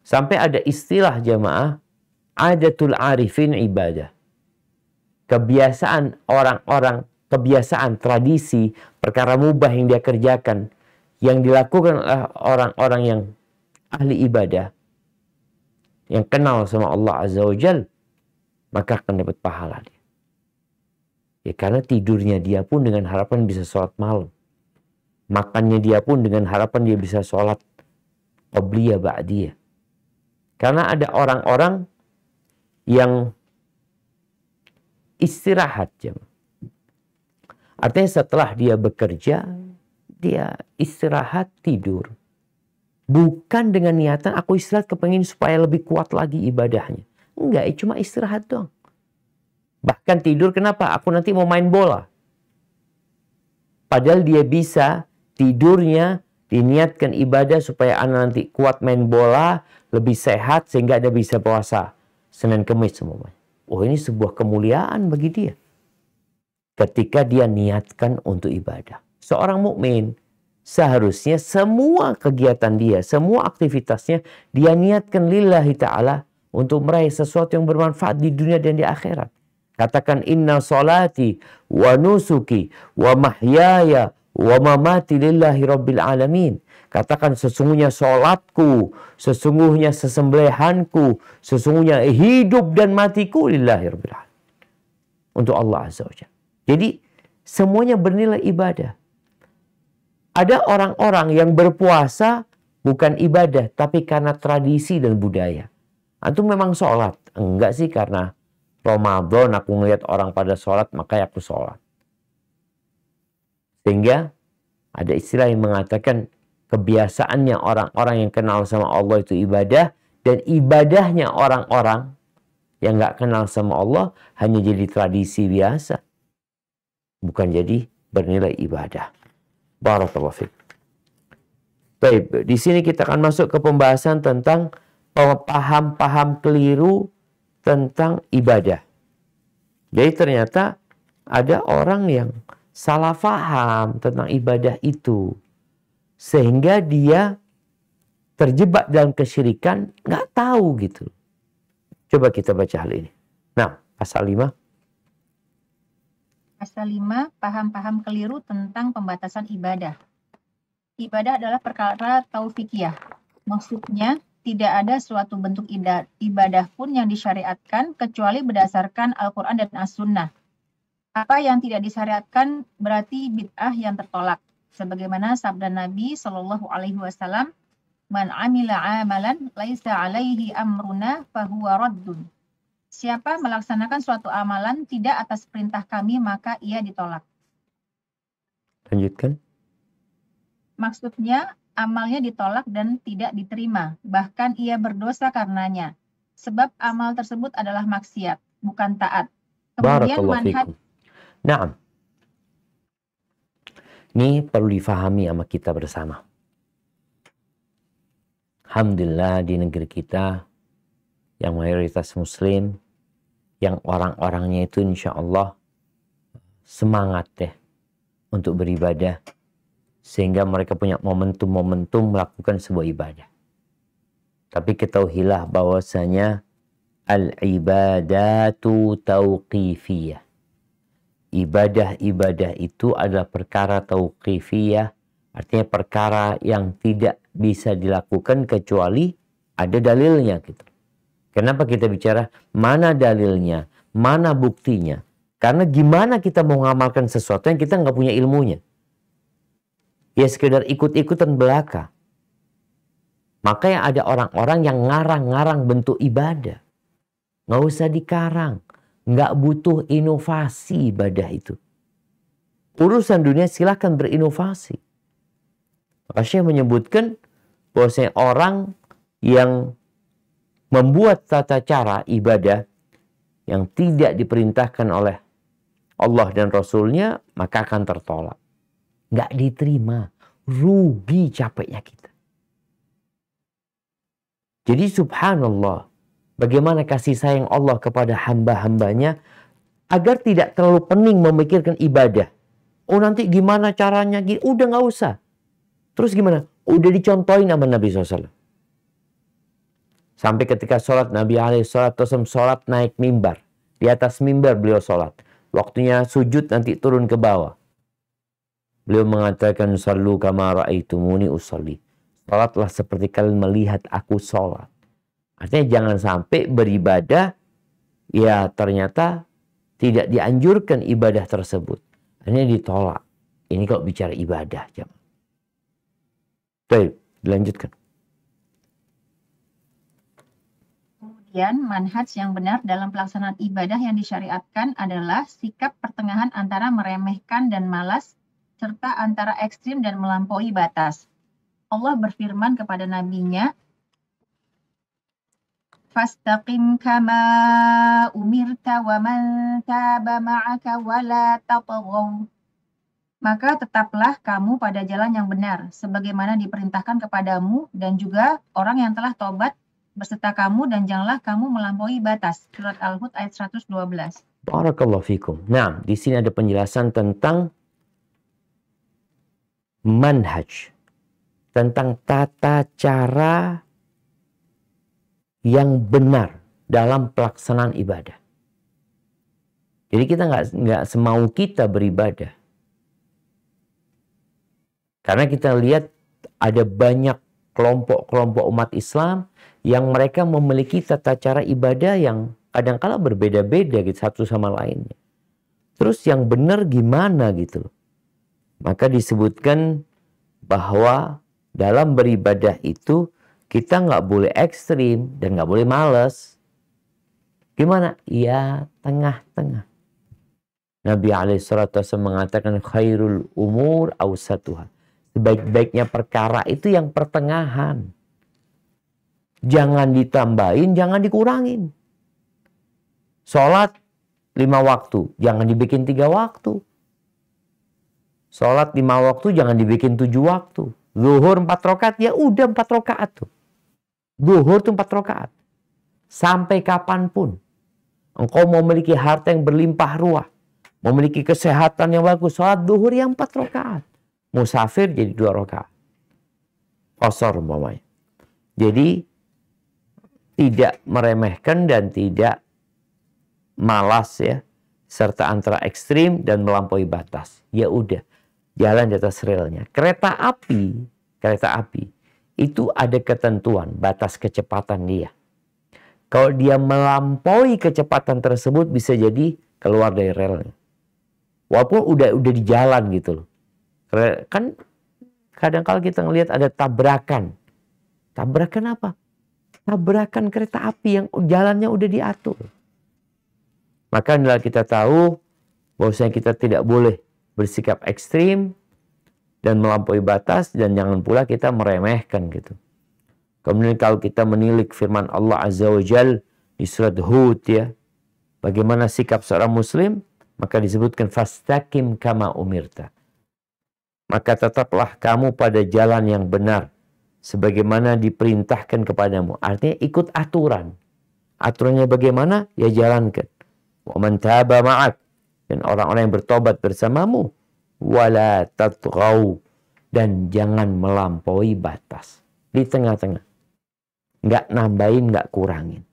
Sampai ada istilah jamaah, adatul arifin ibadah. Kebiasaan orang-orang, kebiasaan, tradisi, perkara mubah yang dia kerjakan, yang dilakukan oleh orang-orang yang ahli ibadah, yang kenal sama Allah Azza wa Jal, maka akan dapat pahala dia. Ya, karena tidurnya dia pun dengan harapan bisa sholat malam. Makannya dia pun dengan harapan dia bisa sholat qabliyah ba'diyah. Karena ada orang-orang yang istirahat jam. Artinya setelah dia bekerja, dia istirahat tidur. Bukan dengan niatan aku istirahat kepengen supaya lebih kuat lagi ibadahnya. Enggak, cuma istirahat doang. Bahkan tidur kenapa? Aku nanti mau main bola. Padahal dia bisa tidurnya diniatkan ibadah supaya anak nanti kuat main bola, lebih sehat sehingga dia bisa puasa Senin Kemis semuanya. Oh, ini sebuah kemuliaan bagi dia. Ketika dia niatkan untuk ibadah. Seorang mukmin seharusnya semua kegiatan dia, semua aktivitasnya dia niatkan lillahi ta'ala untuk meraih sesuatu yang bermanfaat di dunia dan di akhirat. Katakan inna salati wa nusuki wa mahyaya wa mamati lillahi rabbil alamin. Katakan sesungguhnya salatku, sesungguhnya sesembelihanku, sesungguhnya hidup dan matiku lillahi rabbil alamin. Untuk Allah Azza wa Jalla. Jadi semuanya bernilai ibadah. Ada orang-orang yang berpuasa bukan ibadah, tapi karena tradisi dan budaya. Antum memang sholat. Enggak sih, karena Ramadan aku ngelihat orang pada sholat, makanya aku sholat. Sehingga ada istilah yang mengatakan kebiasaannya orang-orang yang kenal sama Allah itu ibadah. Dan ibadahnya orang-orang yang nggak kenal sama Allah hanya jadi tradisi biasa. Bukan jadi bernilai ibadah. Barakallahu fiik. Baik, di sini kita akan masuk ke pembahasan tentang paham-paham keliru tentang ibadah. Jadi ternyata ada orang yang salah faham tentang ibadah itu. Sehingga dia terjebak dalam kesyirikan, nggak tahu gitu. Coba kita baca hal ini. Nah, pasal 5. Pasal 5, paham-paham keliru tentang pembatasan ibadah. Ibadah adalah perkara taufikiyah. Maksudnya, tidak ada suatu bentuk ibadah pun yang disyariatkan kecuali berdasarkan Al-Quran dan As-Sunnah. Apa yang tidak disyariatkan berarti bid'ah yang tertolak. Sebagaimana sabda Nabi SAW, "Man amila amalan laisa alaihi amruna fahuwa raddun." Siapa melaksanakan suatu amalan tidak atas perintah kami, maka ia ditolak. Lanjutkan. Maksudnya, amalnya ditolak dan tidak diterima. Bahkan ia berdosa karenanya. Sebab amal tersebut adalah maksiat, bukan taat. Kemudian manhaj. Naam. Ini perlu difahami sama kita bersama. Alhamdulillah di negeri kita yang mayoritas muslim, yang orang-orangnya itu insya Allah semangat deh untuk beribadah, sehingga mereka punya momentum-momentum melakukan sebuah ibadah. Tapi ketahuilah bahwasanya al-ibadatu tauqifiyah. Ibadah-ibadah itu adalah perkara tauqifiyah, artinya perkara yang tidak bisa dilakukan kecuali ada dalilnya gitu. Kenapa kita bicara mana dalilnya, mana buktinya? Karena gimana kita mau mengamalkan sesuatu yang kita nggak punya ilmunya? Ya sekedar ikut-ikutan belaka. Makanya ada orang-orang yang ngarang-ngarang bentuk ibadah. Nggak usah dikarang. Nggak butuh inovasi ibadah itu. urusan dunia silahkan berinovasi. Maka Syekh menyebutkan bahwasanya orang yang membuat tata cara ibadah yang tidak diperintahkan oleh Allah dan Rasulnya, maka akan tertolak. Nggak diterima. Rugi capeknya kita. Jadi subhanallah, bagaimana kasih sayang Allah kepada hamba-hambanya agar tidak terlalu pening memikirkan ibadah. Oh nanti gimana caranya? Udah nggak usah. Terus gimana? Udah dicontohin sama Nabi SAW. Sampai ketika sholat Nabi SAW sholat naik mimbar. Di atas mimbar beliau sholat. Waktunya sujud nanti turun ke bawah. Beliau mengatakan, Sallu kama ra'aitumuni usalli. Sholatlah seperti kalian melihat aku sholat. Artinya jangan sampai beribadah, ya ternyata tidak dianjurkan ibadah tersebut. Akhirnya ditolak. Ini kalau bicara ibadah. Baik, dilanjutkan. Kemudian manhaj yang benar dalam pelaksanaan ibadah yang disyariatkan adalah sikap pertengahan antara meremehkan dan malas, serta antara ekstrim dan melampaui batas. Allah berfirman kepada nabinya, Fastaqim kama umirta wa man taba ma'aka wa la tatghaw. Maka tetaplah kamu pada jalan yang benar, sebagaimana diperintahkan kepadamu, dan juga orang yang telah tobat berserta kamu, dan janganlah kamu melampaui batas. Surat Al-Hud ayat 112. Barakallahu fikum. Nah, di sini ada penjelasan tentang manhaj, tentang tata cara yang benar dalam pelaksanaan ibadah. Jadi kita nggak semau kita beribadah. Karena kita lihat ada banyak kelompok-kelompok umat Islam yang mereka memiliki tata cara ibadah yang kadang-kala berbeda-beda gitu satu sama lainnya. Terus yang benar gimana gitu. Maka disebutkan bahwa dalam beribadah itu kita nggak boleh ekstrim dan nggak boleh males. Gimana? Ya tengah-tengah. Nabi SAW mengatakan khairul umur awsatuha. Sebaik-baiknya perkara itu yang pertengahan. Jangan ditambahin, jangan dikurangin. Sholat 5 waktu, jangan dibikin 3 waktu. Sholat 5 waktu, jangan dibikin 7 waktu. Zuhur 4 rakaat, ya udah 4 rakaat tuh. Zuhur tuh 4 rakaat. Sampai kapanpun. Engkau memiliki harta yang berlimpah ruah. Memiliki kesehatan yang bagus. Sholat zuhur yang 4 rakaat. Musafir jadi 2 rakaat. Qasar umpamanya. Jadi tidak meremehkan dan tidak malas ya. Serta antara ekstrim dan melampaui batas. Ya udah. Jalan di atas relnya. Kereta api itu ada ketentuan batas kecepatan dia. Kalau dia melampaui kecepatan tersebut bisa jadi keluar dari relnya. Walaupun udah di jalan gitu loh. Kan kadang-kala kita ngelihat ada tabrakan. Tabrakan apa? Tabrakan kereta api yang jalannya udah diatur. Maka adalah kita tahu bahwasanya kita tidak boleh bersikap ekstrim dan melampaui batas, dan jangan pula kita meremehkan gitu. Kemudian kalau kita menilik firman Allah Azza wa Jal di surat Hud ya, bagaimana sikap seorang muslim, maka disebutkan fastaqim kama umirta. Maka tetaplah kamu pada jalan yang benar sebagaimana diperintahkan kepadamu. Artinya ikut aturan. Aturannya bagaimana? Ya jalankan. Wa man taba ma'ak, dan orang-orang yang bertobat bersamamu, wala tatghaw, dan jangan melampaui batas. Di tengah-tengah. Enggak nambahin, enggak kurangin.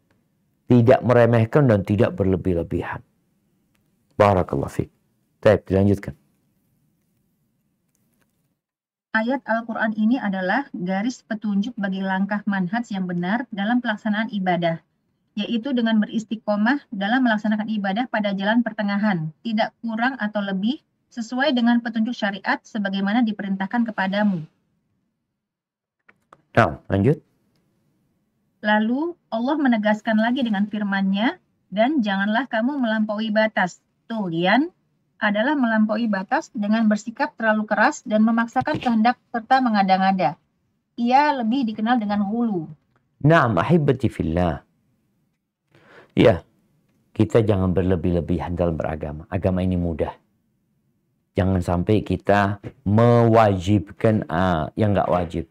Tidak meremehkan dan tidak berlebih-lebihan. Barakallahu fiik. Baik, dilanjutkan. Ayat Al-Quran ini adalah garis petunjuk bagi langkah manhaj yang benar dalam pelaksanaan ibadah, yaitu dengan beristiqomah dalam melaksanakan ibadah pada jalan pertengahan, tidak kurang atau lebih, sesuai dengan petunjuk syariat sebagaimana diperintahkan kepadamu. Nah, lanjut. Lalu Allah menegaskan lagi dengan firman-Nya, dan janganlah kamu melampaui batas. Tuh, Lian, adalah melampaui batas dengan bersikap terlalu keras dan memaksakan kehendak serta mengada-ngada. Ia lebih dikenal dengan ghulu. Naam, ahibati fillah. Ya, kita jangan berlebih-lebihan dalam beragama. Agama ini mudah. Jangan sampai kita mewajibkan yang nggak wajib.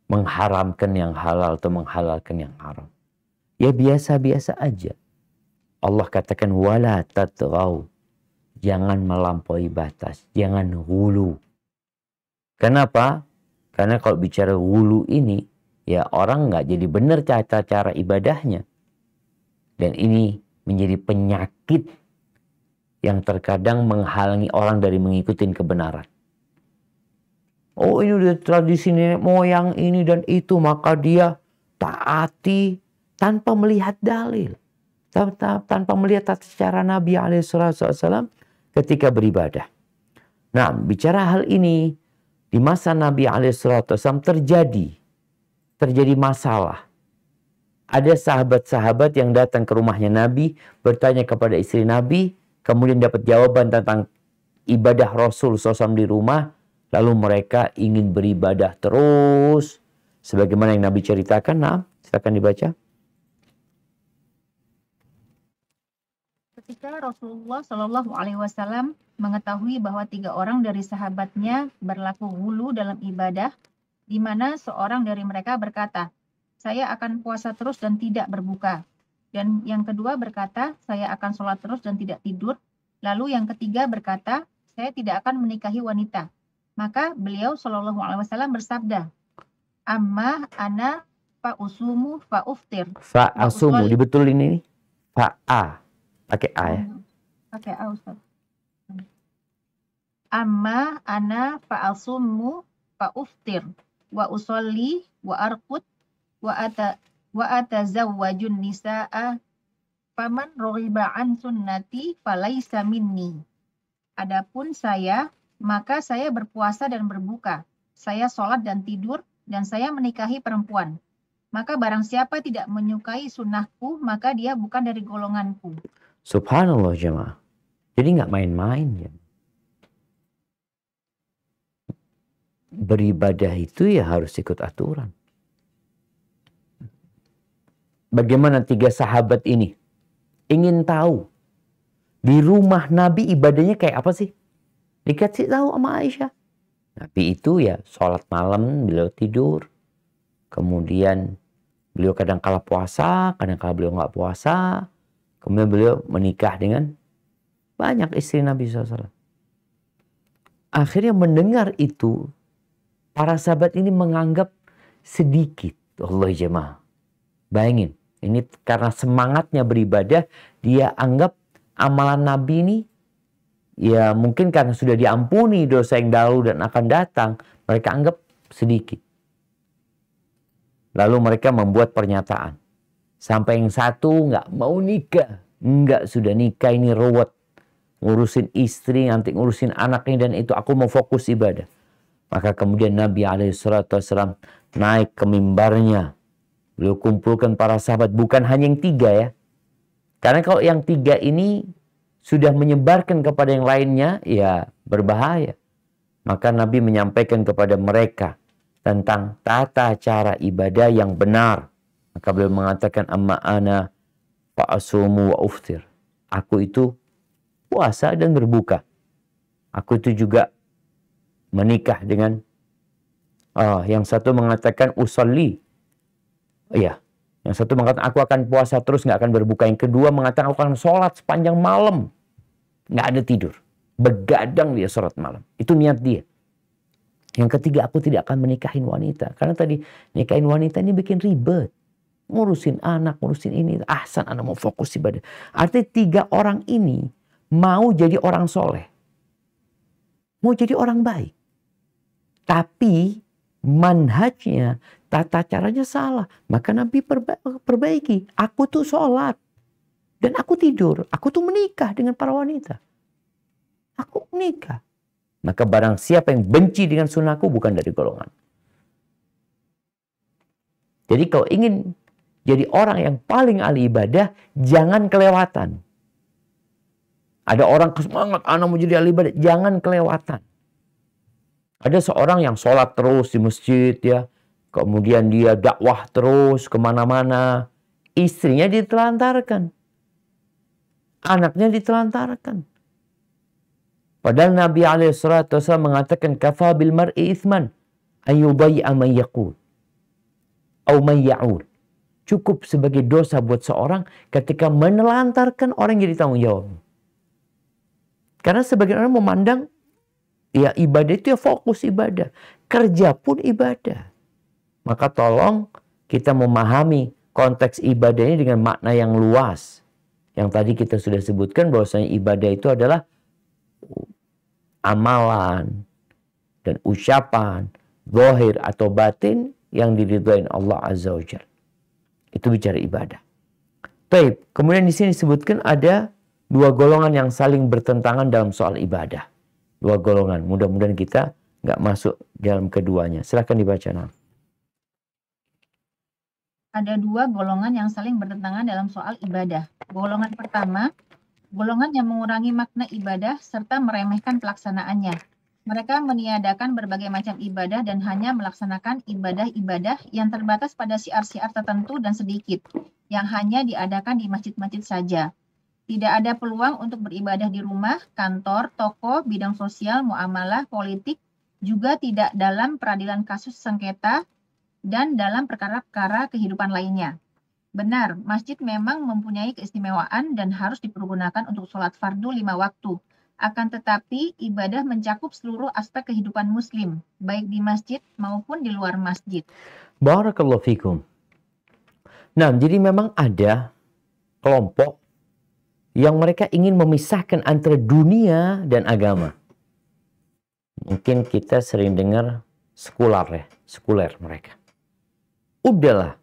Mengharamkan yang halal atau menghalalkan yang haram. Ya biasa-biasa aja. Allah katakan wala tatghaw. Jangan melampaui batas, jangan ghulu. Kenapa? Karena kalau bicara ghulu ini, ya orang nggak jadi benar cara ibadahnya. Dan ini menjadi penyakit yang terkadang menghalangi orang dari mengikuti kebenaran. Oh, ini udah tradisi nenek moyang ini dan itu, maka dia taati tanpa melihat dalil. Tanpa melihat tata cara Nabi SAW ketika beribadah. Nah, bicara hal ini, di masa Nabi SAW terjadi masalah. Ada sahabat-sahabat yang datang ke rumahnya Nabi, bertanya kepada istri Nabi, kemudian dapat jawaban tentang ibadah Rasul SAW di rumah, lalu mereka ingin beribadah terus, sebagaimana yang Nabi ceritakan. Nah, silakan dibaca. Ketika Rasulullah Shallallahu Alaihi Wasallam mengetahui bahwa 3 orang dari sahabatnya berlaku ghulu dalam ibadah, di mana seorang dari mereka berkata, saya akan puasa terus dan tidak berbuka. Dan yang kedua berkata, saya akan sholat terus dan tidak tidur. Lalu yang ketiga berkata, saya tidak akan menikahi wanita. Maka beliau Shallallahu Alaihi Wasallam bersabda, amma ana fa usumu fa uftir. Fa asumu, dibetulin ini. Fa a. Pakai A ya? Pakai A, Ustaz. Amma ana fa asumu fa uftir wa usolli wa arqud wa atazawwajun nisaa faman raghiba an sunnati falaisa minni. Adapun saya, maka saya berpuasa dan berbuka. Saya sholat dan tidur dan saya menikahi perempuan. Maka barang siapa tidak menyukai sunnahku, maka dia bukan dari golonganku. Subhanallah jemaah. Jadi nggak main-main ya. Beribadah itu ya harus ikut aturan. Bagaimana 3 sahabat ini ingin tahu di rumah Nabi ibadahnya kayak apa sih? Dikasih tahu sama Aisyah. Nabi itu ya sholat malam, beliau tidur. Kemudian beliau kadang kala puasa, kadang kala beliau nggak puasa. Kemudian beliau menikah dengan banyak istri Nabi SAW. Akhirnya mendengar itu, para sahabat ini menganggap sedikit. Allah jemaah. Bayangin, ini karena semangatnya beribadah, dia anggap amalan Nabi ini, ya mungkin karena sudah diampuni dosa yang dahulu dan akan datang, mereka anggap sedikit. Lalu mereka membuat pernyataan. Sampai yang satu nggak mau nikah. Nggak, sudah nikah ini ruwet. Ngurusin istri, nanti ngurusin anaknya dan itu. Aku mau fokus ibadah. Maka kemudian Nabi SAW naik ke mimbarnya. Beliau kumpulkan para sahabat. Bukan hanya yang 3 ya. Karena kalau yang 3 ini sudah menyebarkan kepada yang lainnya, ya berbahaya. Maka Nabi menyampaikan kepada mereka tentang tata cara ibadah yang benar. Maka beliau mengatakan amma ana fa asumu wa uftir. Aku itu puasa dan berbuka. Aku itu juga menikah dengan yang satu mengatakan usolli. Iya, yang satu mengatakan aku akan puasa terus nggak akan berbuka. Yang kedua mengatakan aku akan sholat sepanjang malam. Nggak ada tidur. Begadang dia sholat malam. Itu niat dia. Yang ketiga, aku tidak akan menikahin wanita. Karena tadi nikahin wanita ini bikin ribet. Ngurusin anak, ngurusin ini. Ahsan, anak mau fokus ibadah. Artinya 3 orang ini mau jadi orang soleh. Mau jadi orang baik. Tapi manhajnya, tata caranya salah. Maka Nabi perbaiki. Aku tuh sholat. Dan aku tidur. Aku tuh menikah dengan para wanita. Aku menikah. Maka barang siapa yang benci dengan sunnahku bukan dari golongan. Jadi kalau ingin jadi orang yang paling ahli ibadah, jangan kelewatan. Ada orang semangat, anak mau jadi ahli ibadah. Jangan kelewatan. Ada seorang yang sholat terus di masjid ya. Kemudian dia dakwah terus kemana-mana. Istrinya ditelantarkan. Anaknya ditelantarkan. Padahal Nabi SAW mengatakan, kafa bil mar'i ithman ayyudai'a man yaqul au man ya'ul. Cukup sebagai dosa buat seorang ketika menelantarkan orang yang jadi tanggung jawab. Karena sebagian orang memandang ya ibadah itu ya fokus ibadah. Kerja pun ibadah. Maka tolong kita memahami konteks ibadah ini dengan makna yang luas. Yang tadi kita sudah sebutkan bahwasanya ibadah itu adalah amalan dan ucapan, zahir atau batin yang diridhoin Allah Azza wa Jalla. Itu bicara ibadah. Baik, kemudian di sini disebutkan ada dua golongan yang saling bertentangan dalam soal ibadah. Dua golongan. Mudah-mudahan kita nggak masuk dalam keduanya. Silahkan dibaca. Nah. Ada dua golongan yang saling bertentangan dalam soal ibadah. Golongan pertama, golongan yang mengurangi makna ibadah serta meremehkan pelaksanaannya. Mereka meniadakan berbagai macam ibadah dan hanya melaksanakan ibadah-ibadah yang terbatas pada syiar-syiar tertentu dan sedikit, yang hanya diadakan di masjid-masjid saja. Tidak ada peluang untuk beribadah di rumah, kantor, toko, bidang sosial, muamalah, politik, juga tidak dalam peradilan kasus sengketa, dan dalam perkara-perkara kehidupan lainnya. Benar, masjid memang mempunyai keistimewaan dan harus dipergunakan untuk sholat fardu 5 waktu. Akan tetapi, ibadah mencakup seluruh aspek kehidupan muslim, baik di masjid maupun di luar masjid. Barakallahu fikum. Nah, jadi memang ada kelompok yang mereka ingin memisahkan antara dunia dan agama. Mungkin kita sering dengar sekuler mereka. Udahlah.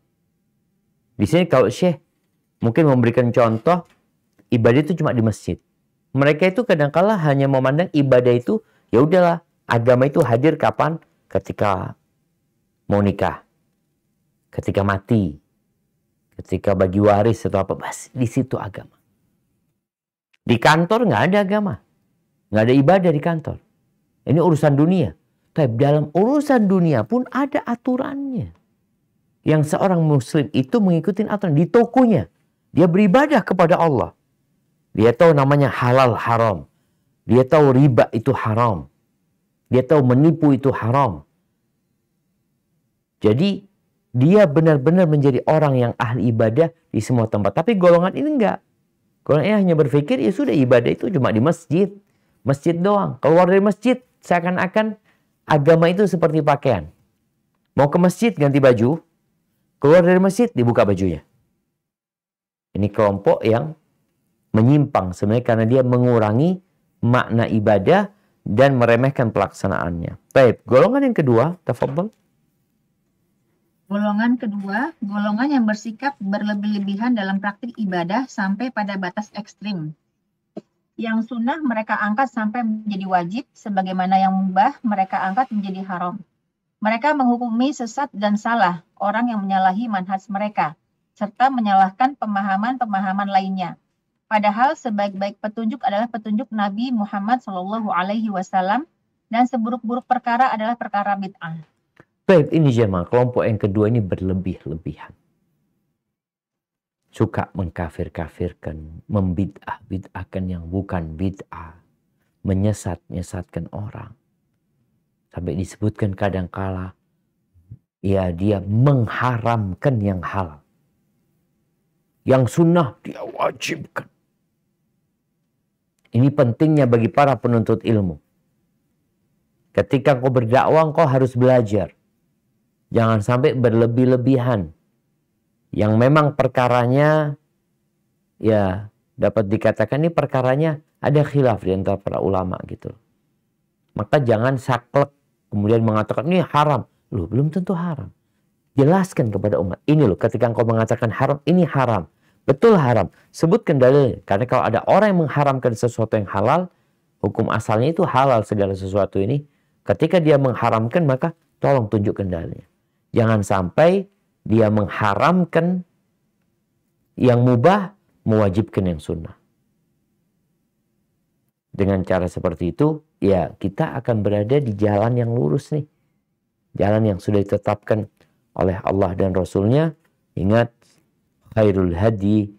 Di sini kalau Syekh mungkin memberikan contoh, ibadah itu cuma di masjid. Mereka itu kadang-kala hanya memandang ibadah itu, ya udahlah, agama itu hadir kapan? Ketika mau nikah, ketika mati, ketika bagi waris atau apa, bas di situ agama. Di kantor nggak ada agama. Nggak ada ibadah di kantor. Ini urusan dunia. Tapi dalam urusan dunia pun ada aturannya. Yang seorang muslim itu mengikuti aturan. Di tokonya, dia beribadah kepada Allah. Dia tahu namanya halal haram. Dia tahu riba itu haram. Dia tahu menipu itu haram. Jadi, dia benar-benar menjadi orang yang ahli ibadah di semua tempat. Tapi golongan ini enggak. Kalau hanya berpikir, ya sudah ibadah itu cuma di masjid. Masjid doang. Keluar dari masjid, seakan-akan agama itu seperti pakaian. Mau ke masjid, ganti baju. Keluar dari masjid, dibuka bajunya. Ini kelompok yang menyimpang sebenarnya karena dia mengurangi makna ibadah dan meremehkan pelaksanaannya. Baik, golongan yang kedua, tafadhal. Golongan kedua, golongan yang bersikap berlebih-lebihan dalam praktik ibadah sampai pada batas ekstrim. Yang sunnah mereka angkat sampai menjadi wajib, sebagaimana yang mubah mereka angkat menjadi haram. Mereka menghukumi sesat dan salah orang yang menyalahi manhaj mereka, serta menyalahkan pemahaman-pemahaman lainnya. Padahal sebaik-baik petunjuk adalah petunjuk Nabi Muhammad SAW, dan seburuk-buruk perkara adalah perkara bid'ah. Baik, ini jemaah, kelompok yang kedua ini berlebih-lebihan. Suka mengkafir-kafirkan, membid'ah-bid'ahkan yang bukan bid'ah. Menyesat-nyesatkan orang. Sampai disebutkan kadangkala, ya dia mengharamkan yang halal. Yang sunnah dia wajibkan. Ini pentingnya bagi para penuntut ilmu. Ketika kau berdakwah, kau harus belajar. Jangan sampai berlebih-lebihan. Yang memang perkaranya, ya dapat dikatakan ini perkaranya ada khilaf di antara para ulama gitu. Maka jangan saklek kemudian mengatakan ini haram. Loh, belum tentu haram. Jelaskan kepada umat. Ini loh, ketika engkau mengatakan haram, ini haram. Betul haram. Sebutkan dalil. Karena kalau ada orang yang mengharamkan sesuatu yang halal, hukum asalnya itu halal segala sesuatu ini. Ketika dia mengharamkan, maka tolong tunjukkan dalilnya. Jangan sampai dia mengharamkan yang mubah, mewajibkan yang sunnah. Dengan cara seperti itu, ya kita akan berada di jalan yang lurus nih. Jalan yang sudah ditetapkan oleh Allah dan Rasulnya. Ingat, khairul hadi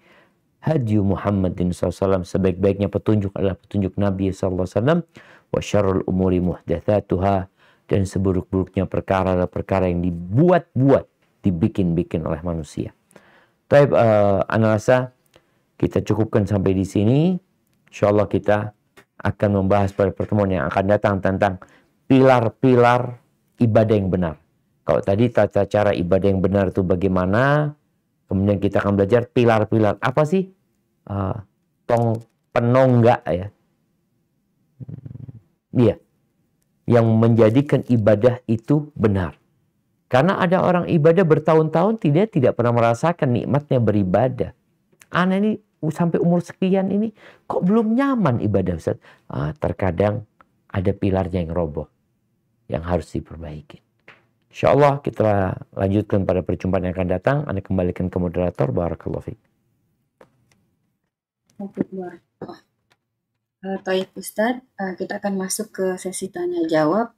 hadi Muhammadin SAW. Sebaik-baiknya petunjuk adalah petunjuk Nabi SAW. Wa syarrul umuri muhdatsatuha. Dan seburuk-buruknya perkara adalah perkara yang dibuat-buat, dibikin-bikin oleh manusia. Baik, ana rasa kita cukupkan sampai di sini. Insyaallah kita akan membahas pada pertemuan yang akan datang tentang pilar-pilar ibadah yang benar. Kalau tadi tata cara ibadah yang benar itu bagaimana, kemudian kita akan belajar pilar-pilar apa sih penonggak ya, iya, yang menjadikan ibadah itu benar. Karena ada orang ibadah bertahun-tahun tidak pernah merasakan nikmatnya beribadah. Ana ini sampai umur sekian ini kok belum nyaman ibadah, Ustaz? Terkadang ada pilarnya yang roboh yang harus diperbaiki. Insyaallah kita lanjutkan pada perjumpaan yang akan datang. Ana kembalikan ke moderator. Barakallahu fiik. Taib Ustaz, kita akan masuk ke sesi tanya jawab.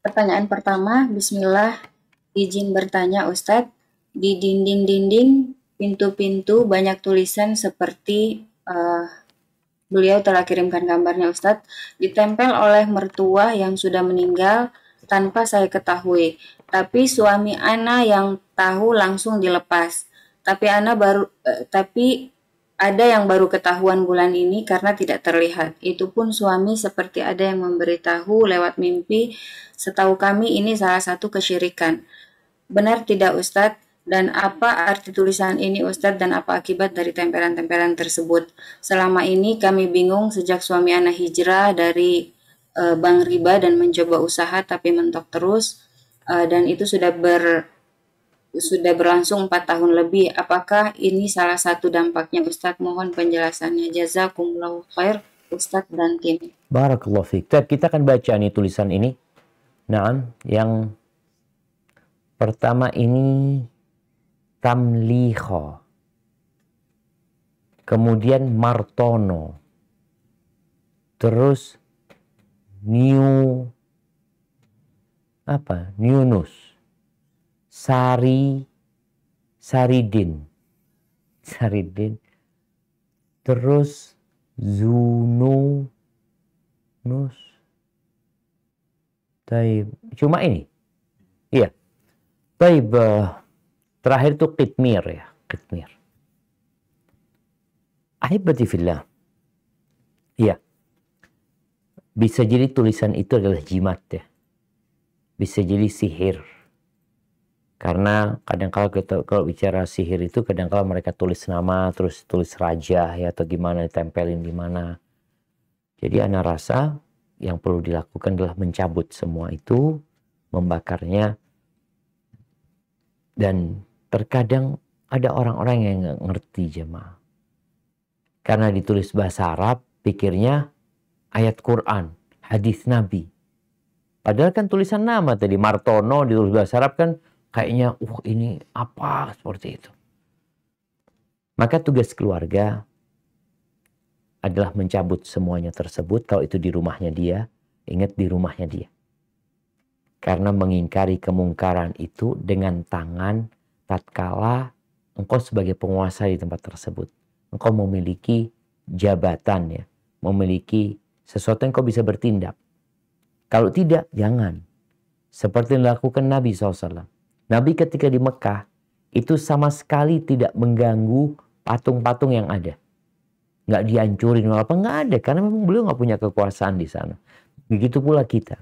Pertanyaan pertama, Bismillah, izin bertanya Ustaz, di dinding-dinding pintu-pintu banyak tulisan seperti beliau telah kirimkan gambarnya Ustadz, ditempel oleh mertua yang sudah meninggal tanpa saya ketahui. Tapi suami Ana yang tahu langsung dilepas. Tapi ada yang baru ketahuan bulan ini karena tidak terlihat. Itu pun suami seperti ada yang memberitahu lewat mimpi. Setahu kami ini salah satu kesyirikan. Benar tidak Ustadz? Dan apa arti tulisan ini Ustadz dan apa akibat dari tempelan-tempelan tersebut? Selama ini kami bingung sejak suami Ana hijrah dari bank riba dan mencoba usaha tapi mentok terus, dan itu sudah berlangsung 4 tahun lebih. Apakah ini salah satu dampaknya Ustadz? Mohon penjelasannya. Jazakumullahu khair Ustadz dan tim. Barakallahu fiik. Kita akan baca nih tulisan ini. Nah, yang pertama ini Tamliho, kemudian Martono, terus Yunus, Saridin, terus Zununus. Taib, cuma ini, iya. Taib. Terakhir itu Qitmir ya, Qitmir. Ahibati fillah. Iya. Bisa jadi tulisan itu adalah jimat ya. Bisa jadi sihir. Karena kadang-kala kalau bicara sihir itu kadang-kala mereka tulis nama, terus tulis raja ya atau gimana, ditempelin di mana. Jadi ana rasa yang perlu dilakukan adalah mencabut semua itu, membakarnya. Dan terkadang ada orang-orang yang nggak ngerti jemaah. Karena ditulis bahasa Arab, pikirnya ayat Quran, hadis Nabi. Padahal kan tulisan nama tadi, Martono ditulis bahasa Arab kan kayaknya, ini apa seperti itu. Maka tugas keluarga adalah mencabut semuanya tersebut. Kalau itu di rumahnya dia, ingat di rumahnya dia. Karena mengingkari kemungkaran itu dengan tangan tatkala engkau sebagai penguasa di tempat tersebut. Engkau memiliki jabatan ya, memiliki sesuatu yang engkau bisa bertindak. Kalau tidak, jangan. Seperti yang dilakukan Nabi SAW. Nabi ketika di Mekah, itu sama sekali tidak mengganggu patung-patung yang ada. Nggak dihancurin apa, nggak ada. Karena memang beliau nggak punya kekuasaan di sana. Begitu pula kita.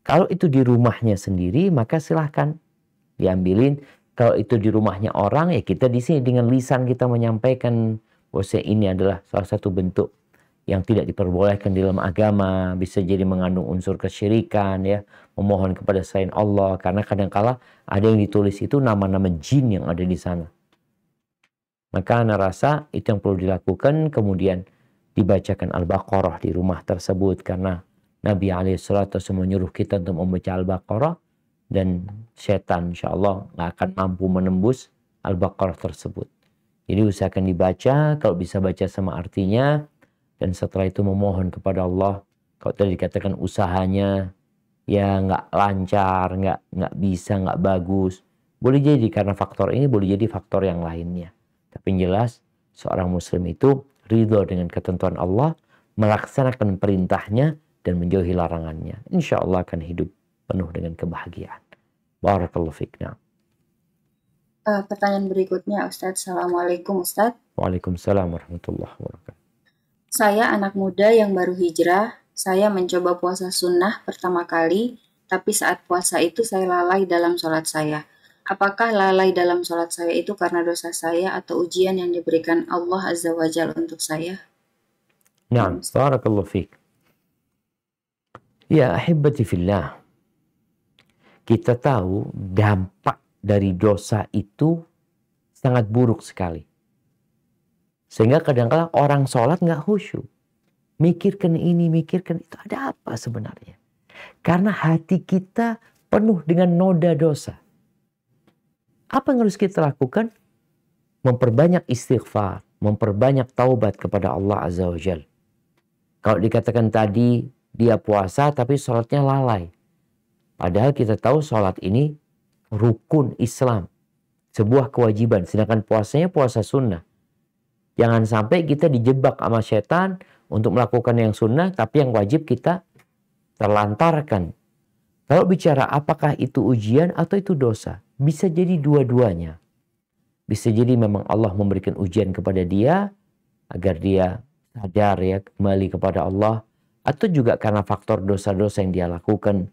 Kalau itu di rumahnya sendiri, maka silahkan diambilin. Kalau itu di rumahnya orang, ya kita di sini dengan lisan kita menyampaikan bahwa ini adalah salah satu bentuk yang tidak diperbolehkan di dalam agama, bisa jadi mengandung unsur kesyirikan, ya, memohon kepada selain Allah, karena kadang-kala ada yang ditulis itu nama-nama jin yang ada di sana. Maka ana rasa itu yang perlu dilakukan, kemudian dibacakan Al-Baqarah di rumah tersebut, karena Nabi SAW menyuruh kita untuk membaca Al-Baqarah, dan setan insya Allah nggak akan mampu menembus Al-Baqarah tersebut. Jadi usahakan dibaca, kalau bisa baca sama artinya, dan setelah itu memohon kepada Allah. Kalau tadi dikatakan usahanya ya nggak lancar, nggak bisa, nggak bagus, boleh jadi karena faktor ini, boleh jadi faktor yang lainnya. Tapi yang jelas seorang muslim itu ridho dengan ketentuan Allah, melaksanakan perintahnya dan menjauhi larangannya. Insya Allah akan hidup penuh dengan kebahagiaan. Barakallahu fiik. Nah. Pertanyaan berikutnya, Ustadz. Assalamualaikum, Ustadz. Waalaikumsalam warahmatullahi wabarakatuh. Saya anak muda yang baru hijrah. Saya mencoba puasa sunnah pertama kali, tapi saat puasa itu saya lalai dalam sholat saya. Apakah lalai dalam sholat saya itu karena dosa saya atau ujian yang diberikan Allah Azza wa Jalla untuk saya? Nah, barakallahu fiik. Ya ahibati fillah, kita tahu dampak dari dosa itu sangat buruk sekali. Sehingga kadang-kadang orang sholat nggak khusyuk. Mikirkan ini, mikirkan itu. Ada apa sebenarnya? Karena hati kita penuh dengan noda dosa. Apa yang harus kita lakukan? Memperbanyak istighfar, memperbanyak taubat kepada Allah Azza wa Jalla. Kalau dikatakan tadi dia puasa tapi sholatnya lalai. Padahal kita tahu sholat ini rukun Islam. Sebuah kewajiban. Sedangkan puasanya puasa sunnah. Jangan sampai kita dijebak sama setan untuk melakukan yang sunnah, tapi yang wajib kita terlantarkan. Kalau bicara apakah itu ujian atau itu dosa, bisa jadi dua-duanya. Bisa jadi memang Allah memberikan ujian kepada dia, agar dia sadar ya kembali kepada Allah, atau juga karena faktor dosa-dosa yang dia lakukan.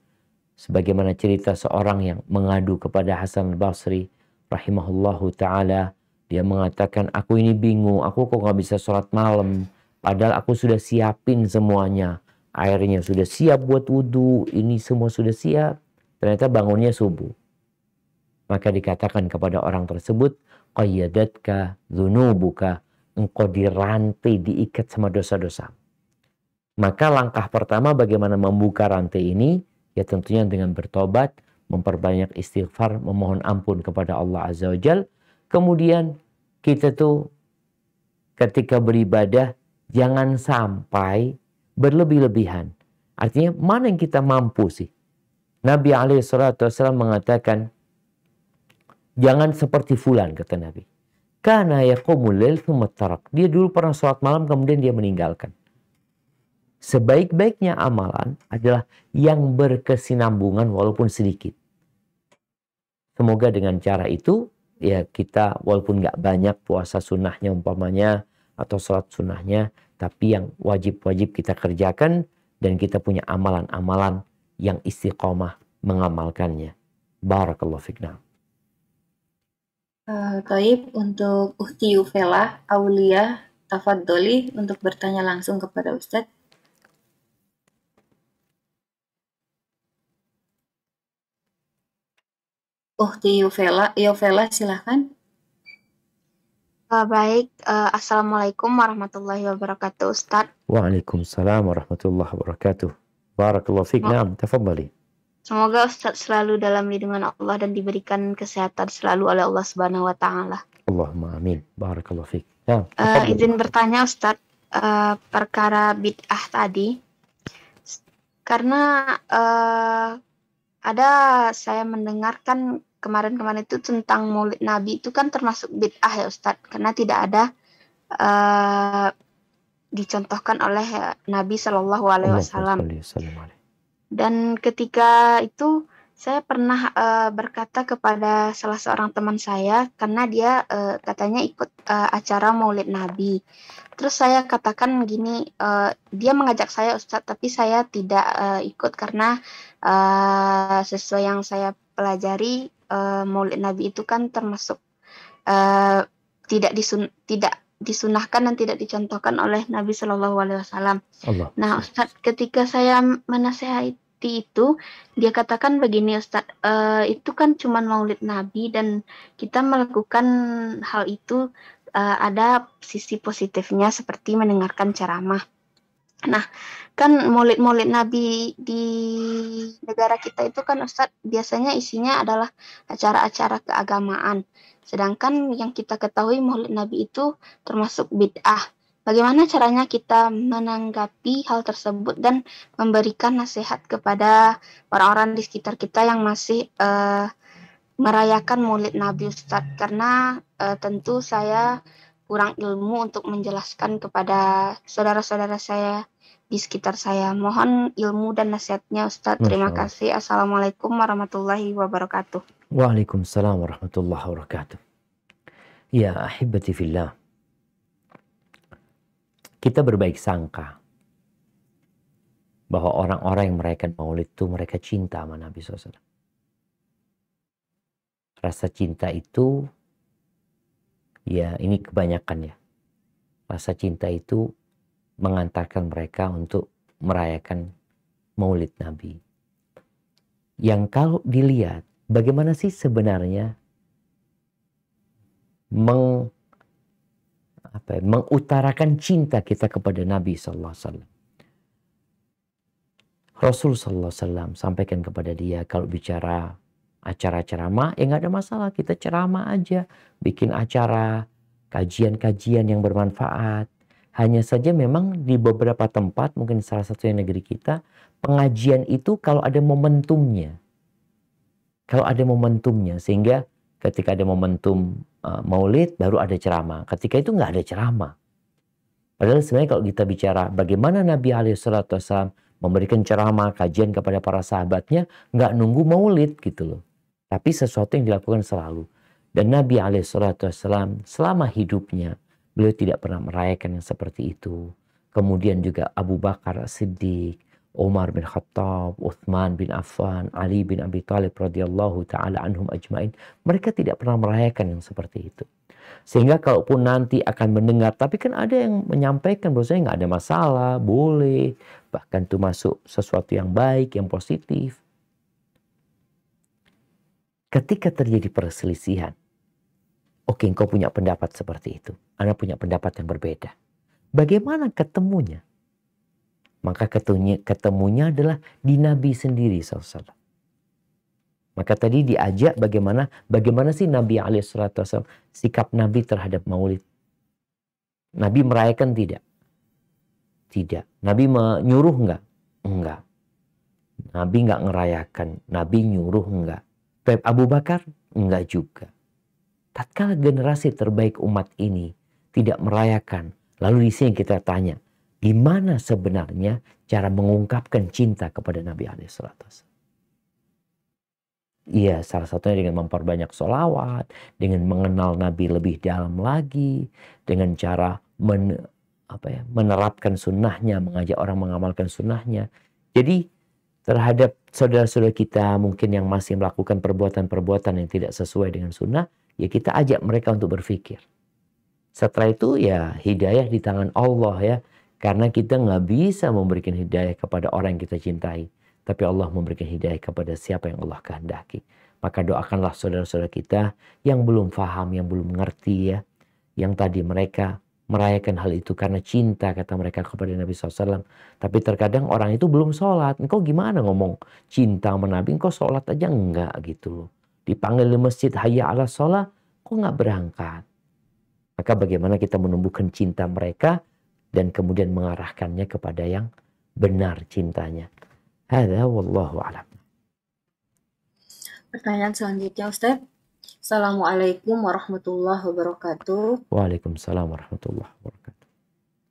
Sebagaimana cerita seorang yang mengadu kepada Hasan al-Basri rahimahullahu ta'ala. Dia mengatakan, aku ini bingung, aku kok gak bisa sholat malam. Padahal aku sudah siapin semuanya. Airnya sudah siap buat wudhu, ini semua sudah siap. Ternyata bangunnya subuh. Maka dikatakan kepada orang tersebut, qayyadatka dzunubuka, engkau dirantai, diikat sama dosa-dosa. Maka langkah pertama bagaimana membuka rantai ini, ya tentunya dengan bertobat, memperbanyak istighfar, memohon ampun kepada Allah Azza wa Jalla. Kemudian kita tuh ketika beribadah jangan sampai berlebih-lebihan. Artinya mana yang kita mampu sih? Nabi SAW mengatakan, jangan seperti fulan, kata Nabi. Kana yaqumul lail tsumma tarak. Dia dulu pernah sholat malam kemudian dia meninggalkan. Sebaik-baiknya amalan adalah yang berkesinambungan walaupun sedikit. Semoga dengan cara itu ya kita walaupun nggak banyak puasa sunnahnya umpamanya atau sholat sunnahnya, tapi yang wajib-wajib kita kerjakan dan kita punya amalan-amalan yang istiqomah mengamalkannya. Barakallahu fikna. Taib, untuk Ukhti Yufela Aulia, tafadholi untuk bertanya langsung kepada Ustadz. Ukhti Yufela silahkan. Baik, Assalamualaikum warahmatullahi wabarakatuh, Ustadz. Waalaikumsalam warahmatullahi wabarakatuh. Barakallahu fiik. Naam, tafadhali. Semoga Ustadz selalu dalam lindungan Allah dan diberikan kesehatan selalu oleh Allah Subhanahu wa taala. Allahumma amin. Barakallahu fiik. Naam, izin bertanya Ustadz, perkara bid'ah tadi. Karena ada saya mendengarkan kemarin-kemarin itu tentang Maulid Nabi itu kan termasuk bid'ah ya Ustadz, karena tidak ada dicontohkan oleh Nabi Shallallahu Alaihi Wasallam. Dan ketika itu saya pernah berkata kepada salah seorang teman saya karena dia katanya ikut acara Maulid Nabi. Terus saya katakan gini, dia mengajak saya Ustadz, tapi saya tidak ikut karena sesuai yang saya pelajari, Maulid Nabi itu kan termasuk tidak disunahkan dan tidak dicontohkan oleh Nabi Shallallahu Alaihi Wasallam. Nah Ustadz, ketika saya menasehati itu, dia katakan begini Ustadz, itu kan cuma Maulid Nabi dan kita melakukan hal itu ada sisi positifnya seperti mendengarkan ceramah. Nah, kan maulid Nabi di negara kita itu kan Ustadz biasanya isinya adalah acara-acara keagamaan. Sedangkan yang kita ketahui maulid Nabi itu termasuk bid'ah. Bagaimana caranya kita menanggapi hal tersebut dan memberikan nasihat kepada orang-orang di sekitar kita yang masih merayakan Maulid Nabi, Ustadz? Karena tentu saya kurang ilmu untuk menjelaskan kepada saudara-saudara saya di sekitar saya. Mohon ilmu dan nasihatnya, Ustadz. Terima Masya Allah. kasih. Assalamualaikum warahmatullahi wabarakatuh. Waalaikumsalam warahmatullahi wabarakatuh. Ya ahibati fillah, kita berbaik sangka bahwa orang-orang yang merayakan Maulid itu mereka cinta sama Nabi SAW. Rasa cinta itu, ya ini kebanyakan ya. Rasa cinta itu mengantarkan mereka untuk merayakan Maulid Nabi. Yang kalau dilihat, bagaimana sih sebenarnya mengutarakan cinta kita kepada Nabi SAW. Rasul SAW sampaikan kepada dia, kalau bicara acara ceramah, ya nggak ada masalah, kita ceramah aja, bikin acara, kajian-kajian yang bermanfaat. Hanya saja memang di beberapa tempat, mungkin salah satunya negeri kita, pengajian itu kalau ada momentumnya. Kalau ada momentumnya, sehingga ketika ada momentum Maulid, baru ada ceramah. Ketika itu nggak ada ceramah. Padahal sebenarnya kalau kita bicara bagaimana Nabi SAW memberikan ceramah, kajian kepada para sahabatnya, nggak nunggu Maulid gitu loh. Tapi sesuatu yang dilakukan selalu. Dan Nabi SAW selama hidupnya, beliau tidak pernah merayakan yang seperti itu. Kemudian juga Abu Bakar Siddiq, Umar bin Khattab, Uthman bin Affan, Ali bin Abi Thalib radhiyallahu ta'ala anhum ajmain. Mereka tidak pernah merayakan yang seperti itu. Sehingga kalaupun nanti akan mendengar, tapi kan ada yang menyampaikan bahwasanya nggak ada masalah, boleh. Bahkan itu masuk sesuatu yang baik, yang positif. Ketika terjadi perselisihan, oke, engkau punya pendapat seperti itu. Anda punya pendapat yang berbeda. Bagaimana ketemunya? Maka ketemunya adalah di Nabi sendiri SAW. Maka tadi diajak bagaimana sih Nabi SAW, sikap Nabi terhadap Maulid. Nabi merayakan tidak? Tidak. Nabi menyuruh enggak? Enggak. Nabi enggak ngerayakan. Nabi nyuruh enggak. Tapi Abu Bakar enggak juga. Tatkala generasi terbaik umat ini tidak merayakan, lalu di sini kita tanya, gimana sebenarnya cara mengungkapkan cinta kepada Nabi SAW? Iya, salah satunya dengan memperbanyak sholawat, dengan mengenal Nabi lebih dalam lagi, dengan cara menerapkan sunnahnya, mengajak orang mengamalkan sunnahnya. Jadi terhadap saudara-saudara kita mungkin yang masih melakukan perbuatan-perbuatan yang tidak sesuai dengan sunnah, ya kita ajak mereka untuk berpikir. Setelah itu ya hidayah di tangan Allah ya, karena kita nggak bisa memberikan hidayah kepada orang yang kita cintai. Tapi Allah memberikan hidayah kepada siapa yang Allah kehendaki. Maka doakanlah saudara-saudara kita yang belum paham, yang belum mengerti ya. Yang tadi mereka merayakan hal itu karena cinta kata mereka kepada Nabi SAW. Tapi terkadang orang itu belum sholat. Engkau gimana ngomong cinta sama Nabi? Engkau sholat aja enggak gitu loh. Dipanggil di masjid, hayya ala sholat, kok nggak berangkat? Maka bagaimana kita menumbuhkan cinta mereka dan kemudian mengarahkannya kepada yang benar cintanya. Hadza wallahu a'lam. Pertanyaan selanjutnya, Ustaz. Assalamualaikum warahmatullahi wabarakatuh. Waalaikumsalam warahmatullahi wabarakatuh.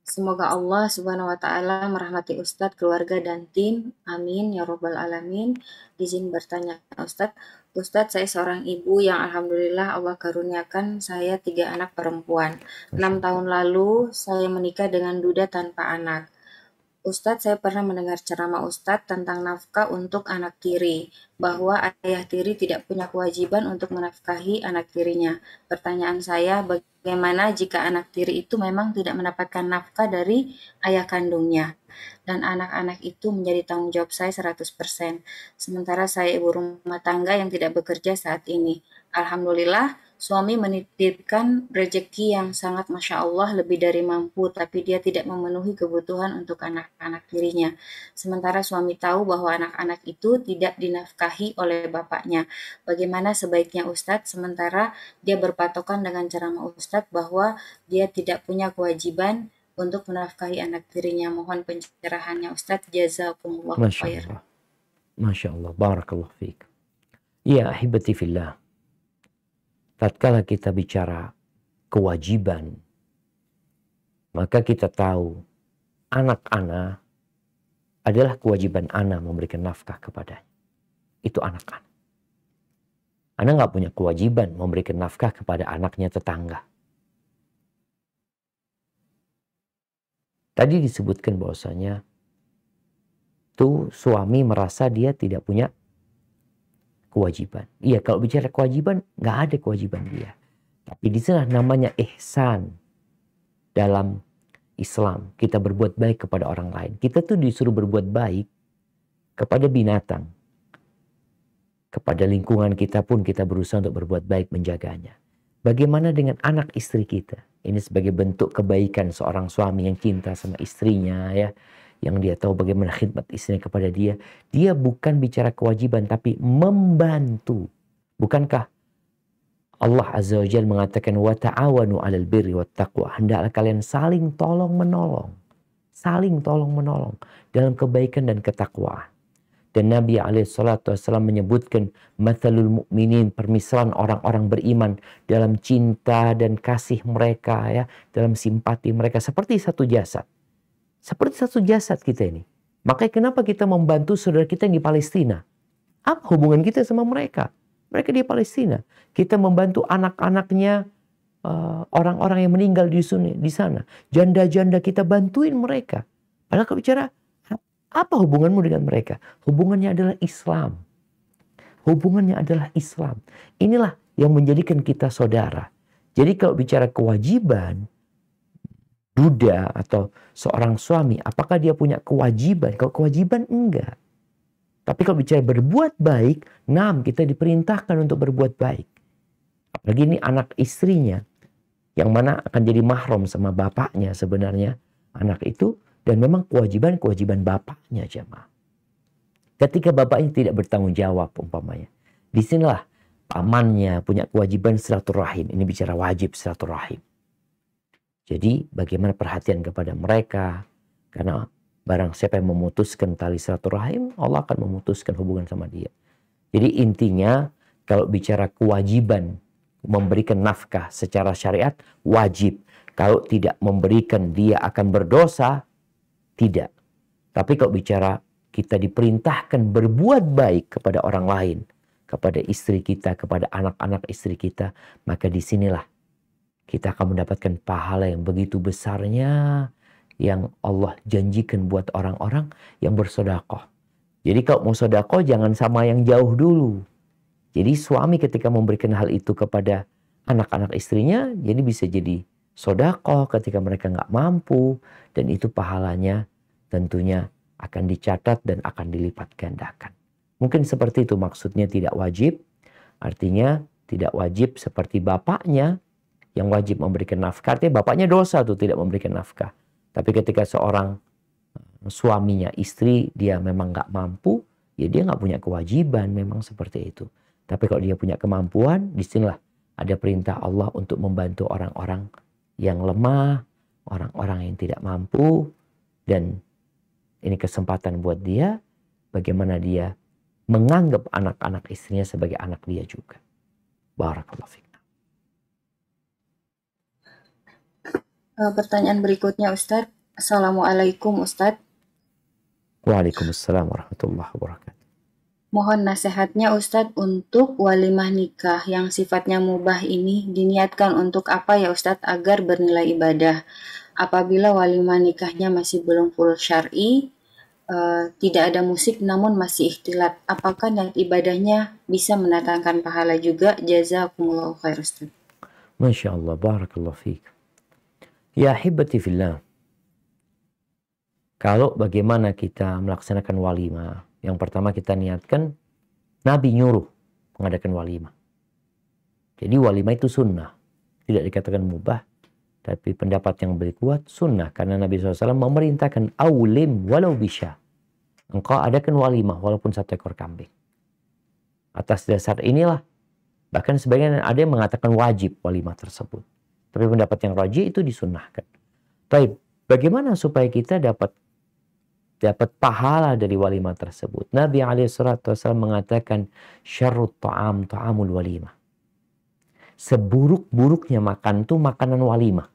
Semoga Allah Subhanahu wa taala merahmati Ustadz, keluarga dan tim. Amin ya robbal alamin. Izin bertanya, Ustadz. Ustadz, saya seorang ibu yang alhamdulillah Allah karuniakan saya 3 anak perempuan. 6 tahun lalu saya menikah dengan duda tanpa anak. Ustadz, saya pernah mendengar ceramah Ustadz tentang nafkah untuk anak tiri, bahwa ayah tiri tidak punya kewajiban untuk menafkahi anak tirinya. Pertanyaan saya, bagaimana jika anak tiri itu memang tidak mendapatkan nafkah dari ayah kandungnya, dan anak-anak itu menjadi tanggung jawab saya 100%, sementara saya ibu rumah tangga yang tidak bekerja saat ini. Alhamdulillah, suami menitipkan rezeki yang sangat Masya Allah lebih dari mampu, tapi dia tidak memenuhi kebutuhan untuk anak-anak tirinya. Sementara suami tahu bahwa anak-anak itu tidak dinafkahi oleh bapaknya. Bagaimana sebaiknya Ustadz, sementara dia berpatokan dengan ceramah Ustadz bahwa dia tidak punya kewajiban untuk menafkahi anak tirinya. Mohon pencerahannya Ustadz. Jazakumullah Masya khair. Allah. Masya Allah. Barakallah fiik. Ya ahibati fillah. Tatkala kita bicara kewajiban, maka kita tahu anak-anak adalah kewajiban anak memberikan nafkah kepadanya. Itu anak-anak. Anak nggak punya kewajiban memberikan nafkah kepada anaknya tetangga. Tadi disebutkan bahwasanya tuh suami merasa dia tidak punya kewajiban. Iya, kalau bicara kewajiban, nggak ada kewajiban dia. Tapi di sana namanya ihsan dalam Islam. Kita berbuat baik kepada orang lain. Kita tuh disuruh berbuat baik kepada binatang. Kepada lingkungan kita pun kita berusaha untuk berbuat baik menjaganya. Bagaimana dengan anak istri kita? Ini sebagai bentuk kebaikan seorang suami yang cinta sama istrinya ya. Yang dia tahu bagaimana khidmat istrinya kepada dia. Dia bukan bicara kewajiban tapi membantu. Bukankah Allah Azza wa Jalla mengatakan wa ta'awanu 'alal birri wat taqwa. Hendaklah kalian saling tolong menolong. Saling tolong menolong dalam kebaikan dan ketakwaan. Dan Nabi SAW menyebutkan mathalul mu'minin, permisalan orang-orang beriman dalam cinta dan kasih mereka ya, dalam simpati mereka seperti satu jasad. Seperti satu jasad kita ini. Makanya kenapa kita membantu saudara kita yang di Palestina? Apa hubungan kita sama mereka? Mereka di Palestina. Kita membantu anak-anaknya orang-orang yang meninggal di sana. Janda-janda kita bantuin mereka. Padahal kalau bicara apa hubunganmu dengan mereka? Hubungannya adalah Islam. Hubungannya adalah Islam. Inilah yang menjadikan kita saudara. Jadi kalau bicara kewajiban, duda atau seorang suami, apakah dia punya kewajiban? Kalau kewajiban enggak. Tapi kalau bicara berbuat baik, kita diperintahkan untuk berbuat baik. Apalagi ini anak istrinya, yang mana akan jadi mahram sama bapaknya sebenarnya anak itu. Dan memang kewajiban bapaknya jemaah. Ketika bapaknya tidak bertanggung jawab umpamanya. Disinilah pamannya punya kewajiban silaturahim. Ini bicara wajib silaturahim. Jadi bagaimana perhatian kepada mereka. Karena barang siapa yang memutuskan tali silaturahim, Allah akan memutuskan hubungan sama dia. Jadi intinya kalau bicara kewajiban memberikan nafkah secara syariat wajib. Kalau tidak memberikan dia akan berdosa. Tidak. Tapi kalau bicara kita diperintahkan berbuat baik kepada orang lain, kepada istri kita, kepada anak-anak istri kita, maka disinilah kita akan mendapatkan pahala yang begitu besarnya yang Allah janjikan buat orang-orang yang bersedekah. Jadi kalau mau sedekah jangan sama yang jauh dulu. Jadi suami ketika memberikan hal itu kepada anak-anak istrinya, jadi bisa jadi sedekah ketika mereka nggak mampu, dan itu pahalanya tentunya akan dicatat dan akan dilipat gandakan. Mungkin seperti itu maksudnya tidak wajib, artinya tidak wajib seperti bapaknya yang wajib memberikan nafkah. Artinya bapaknya dosa tuh tidak memberikan nafkah. Tapi ketika seorang suaminya istri dia memang nggak mampu, ya dia nggak punya kewajiban memang seperti itu. Tapi kalau dia punya kemampuan, disinilah ada perintah Allah untuk membantu orang-orang yang lemah, orang-orang yang tidak mampu, dan ini kesempatan buat dia, bagaimana dia menganggap anak-anak istrinya sebagai anak dia juga. Barakallahu fiik. Pertanyaan berikutnya Ustadz. Assalamualaikum Ustadz. Waalaikumsalam warahmatullahi wabarakatuh. Mohon nasihatnya Ustadz untuk walimah nikah yang sifatnya mubah ini diniatkan untuk apa ya Ustadz agar bernilai ibadah? Apabila walimah nikahnya masih belum full syar'i, tidak ada musik namun masih ikhtilat, apakah niat ibadahnya bisa mendatangkan pahala juga? Jazakumullahu khair Ustaz. Masya Allah, barakallahu fiik. Ya hibati fillah. Kalau bagaimana kita melaksanakan walimah, yang pertama kita niatkan, Nabi nyuruh mengadakan walimah. Jadi walimah itu sunnah, tidak dikatakan mubah. Tapi pendapat yang lebih kuat sunnah. Karena Nabi SAW memerintahkan awlim walau bisya. Engkau adakan walimah walaupun 1 ekor kambing. Atas dasar inilah. Bahkan sebagian ada yang mengatakan wajib walimah tersebut. Tapi pendapat yang rajih itu disunnahkan. Taib. Bagaimana supaya kita dapat pahala dari walimah tersebut? Nabi SAW mengatakan, syarrut ta'am ta'amul walimah. Seburuk-buruknya makan itu makanan walimah.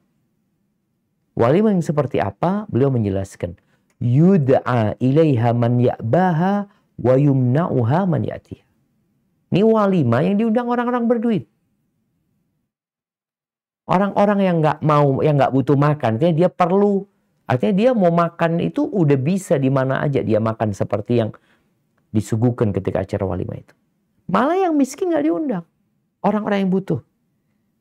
Walimah yang seperti apa? Beliau menjelaskan, yud'a ilaiha man ya'baha wa yumna'uha man ya'tiha. Ini walimah yang diundang orang-orang berduit. Orang-orang yang nggak mau, yang nggak butuh makan, artinya dia perlu, artinya dia mau makan itu udah bisa di mana aja dia makan seperti yang disuguhkan ketika acara walimah itu. Malah yang miskin nggak diundang, orang-orang yang butuh.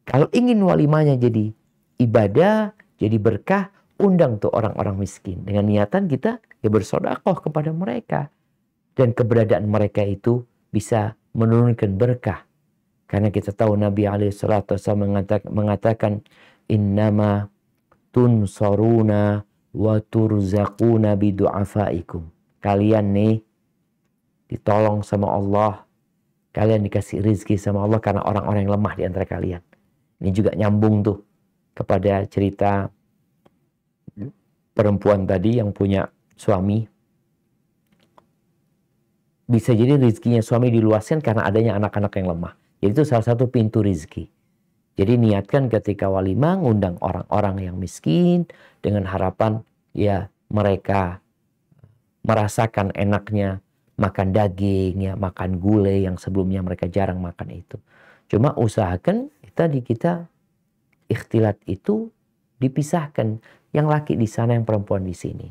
Kalau ingin walimahnya jadi ibadah, jadi berkah, undang tuh orang-orang miskin. Dengan niatan kita ya bersedekah kepada mereka. Dan keberadaan mereka itu bisa menurunkan berkah. Karena kita tahu Nabi SAW mengatakan, innama tunsaruna wa turzaquna bidu'afaikum. Kalian nih ditolong sama Allah. Kalian dikasih rizki sama Allah karena orang-orang yang lemah di antara kalian. Ini juga nyambung tuh kepada cerita perempuan tadi yang punya suami. Bisa jadi rizkinya suami diluaskan karena adanya anak-anak yang lemah. Jadi itu salah satu pintu rizki. Jadi niatkan ketika walimah ngundang orang-orang yang miskin dengan harapan ya mereka merasakan enaknya makan daging, ya makan gulai yang sebelumnya mereka jarang makan itu. Cuma usahakan tadi kita ikhtilat itu dipisahkan, yang laki di sana, yang perempuan di sini.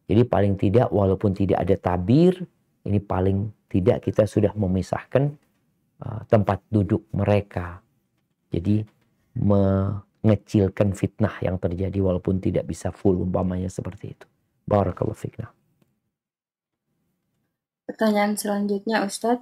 Jadi paling tidak walaupun tidak ada tabir, ini paling tidak kita sudah memisahkan tempat duduk mereka. Jadi mengecilkan fitnah yang terjadi walaupun tidak bisa full umpamanya seperti itu. Barakallahu fikna. Pertanyaan selanjutnya Ustadz,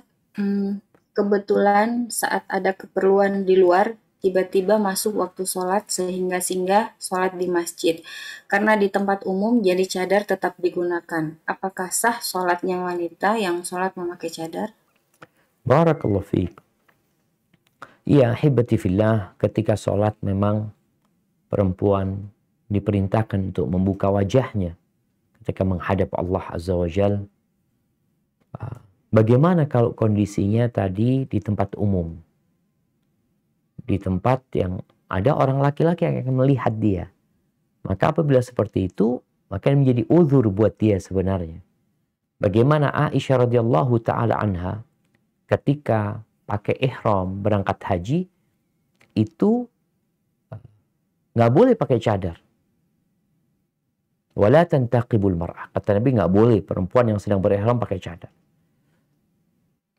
kebetulan saat ada keperluan di luar, tiba-tiba masuk waktu sholat sehingga singgah sholat di masjid. Karena di tempat umum jadi cadar tetap digunakan. Apakah sah sholatnya wanita yang sholat memakai cadar? Barakallahu fiik. Ya, hibati fillah, ketika sholat memang perempuan diperintahkan untuk membuka wajahnya ketika menghadap Allah Azza wa Jal. Bagaimana kalau kondisinya tadi di tempat umum? Di tempat yang ada orang laki-laki yang akan melihat dia. Maka apabila seperti itu, maka ini menjadi uzur buat dia sebenarnya. Bagaimana Aisyah radhiyallahu taala anha ketika pakai ihram berangkat haji itu nggak boleh pakai cadar. Wala tantaqibul mar'ah. Kata Nabi nggak boleh perempuan yang sedang berihram pakai cadar.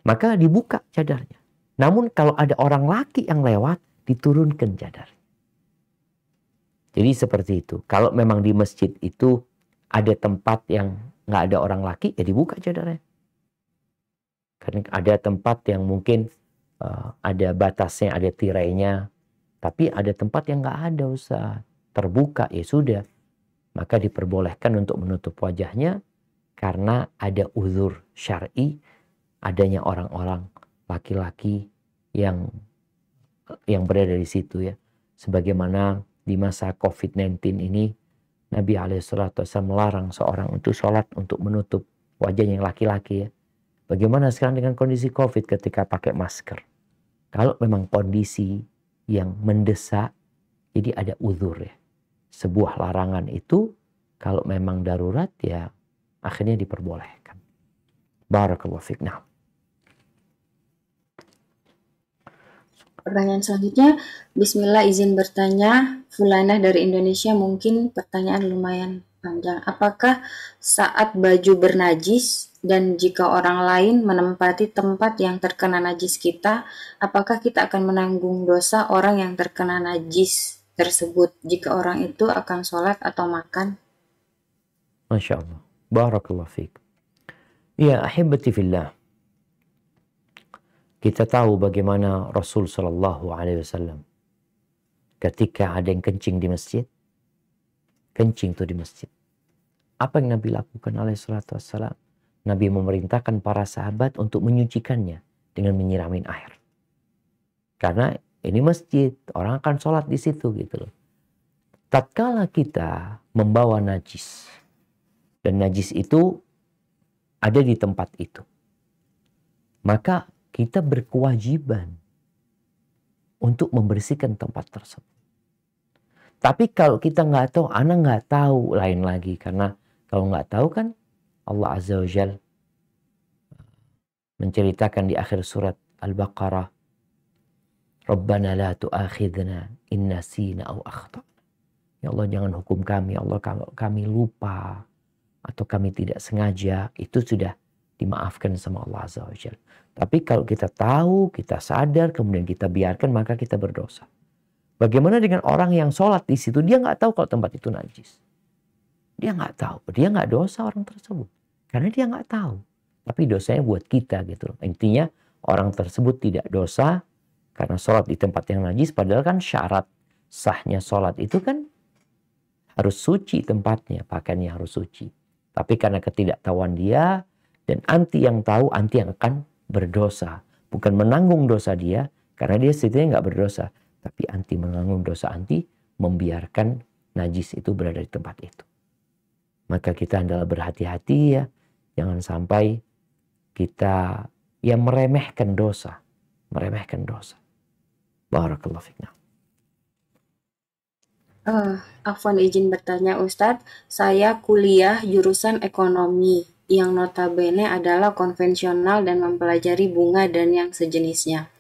Maka dibuka cadarnya. Namun kalau ada orang laki yang lewat, diturunkan cadar. Jadi seperti itu. Kalau memang di masjid itu ada tempat yang nggak ada orang laki, ya dibuka cadarnya. Karena ada tempat yang mungkin ada batasnya, ada tirainya. Tapi ada tempat yang nggak ada, Ustaz. Terbuka, ya sudah. Maka diperbolehkan untuk menutup wajahnya karena ada uzur syar'i, adanya orang-orang laki-laki yang berada di situ ya. Sebagaimana di masa COVID-19 ini Nabi SAW melarang seorang untuk sholat untuk menutup wajahnya yang laki-laki ya. Bagaimana sekarang dengan kondisi COVID ketika pakai masker? Kalau memang kondisi yang mendesak, jadi ada uzur ya. Sebuah larangan itu kalau memang darurat ya akhirnya diperbolehkan. Barakallahu fiik. Nah. Pertanyaan selanjutnya, Bismillah izin bertanya, Fulanah dari Indonesia, mungkin pertanyaan lumayan panjang. Apakah saat baju bernajis dan jika orang lain menempati tempat yang terkena najis kita, apakah kita akan menanggung dosa orang yang terkena najis tersebut jika orang itu akan sholat atau makan? Masya Allah. Barakallahu fiik. Ya, ahibati fillah. Kita tahu bagaimana Rasul Sallallahu Alaihi Wasallam ketika ada yang kencing di masjid, kencing tuh di masjid. Apa yang Nabi lakukan alaihi salatu wassalam? Nabi memerintahkan para sahabat untuk menyucikannya dengan menyiramin air. Karena ini masjid, orang akan sholat di situ gitu loh. Tatkala kita membawa najis. Dan najis itu ada di tempat itu. Maka kita berkewajiban untuk membersihkan tempat tersebut. Tapi kalau kita nggak tahu, anak nggak tahu, lain lagi. Karena kalau nggak tahu kan Allah Azza wa Jalla menceritakan di akhir surat Al-Baqarah, Rabbana la tu'akhidna in nasina aw akhtana. Ya Allah, jangan hukum kami, ya Allah, kalau kami lupa atau kami tidak sengaja, itu sudah dimaafkan sama Allah Azza wa Jalla. Tapi kalau kita tahu, kita sadar, kemudian kita biarkan, maka kita berdosa. Bagaimana dengan orang yang sholat di situ? Dia nggak tahu kalau tempat itu najis. Dia nggak tahu. Dia nggak dosa orang tersebut. Karena dia nggak tahu. Tapi dosanya buat kita gitu. Intinya orang tersebut tidak dosa karena sholat di tempat yang najis. Padahal kan syarat sahnya sholat itu kan harus suci tempatnya. Pakaiannya harus suci. Tapi karena ketidaktahuan dia dan anti yang tahu, anti yang akan berdosa. Bukan menanggung dosa dia karena dia setidaknya nggak berdosa. Tapi anti menanggung dosa, anti membiarkan najis itu berada di tempat itu. Maka kita adalah berhati-hati ya. Jangan sampai kita ya meremehkan dosa. Meremehkan dosa. Barakallahu fiqna. Afwan izin bertanya Ustadz, saya kuliah jurusan ekonomi yang notabene adalah konvensional dan mempelajari bunga dan yang sejenisnya.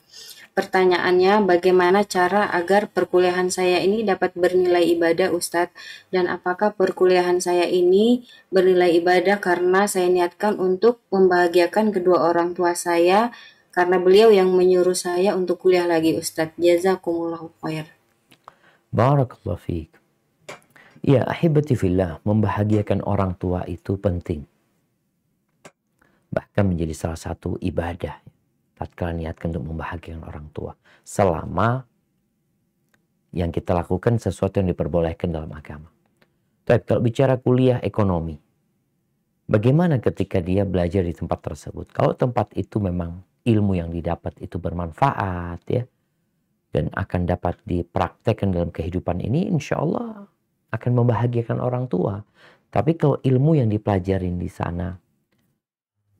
Pertanyaannya, bagaimana cara agar perkuliahan saya ini dapat bernilai ibadah Ustadz? Dan apakah perkuliahan saya ini bernilai ibadah karena saya niatkan untuk membahagiakan kedua orang tua saya karena beliau yang menyuruh saya untuk kuliah lagi Ustadz? Jazakumullahu khair. Barakallahu fiik. Ya, ahibati fillah, membahagiakan orang tua itu penting. Bahkan menjadi salah satu ibadah. Tatkala niatkan untuk membahagiakan orang tua. Selama yang kita lakukan sesuatu yang diperbolehkan dalam agama. Tapi kalau bicara kuliah ekonomi. Bagaimana ketika dia belajar di tempat tersebut? Kalau tempat itu memang ilmu yang didapat itu bermanfaat ya. Dan akan dapat dipraktekkan dalam kehidupan ini, insya Allah akan membahagiakan orang tua. Tapi kalau ilmu yang dipelajarin di sana,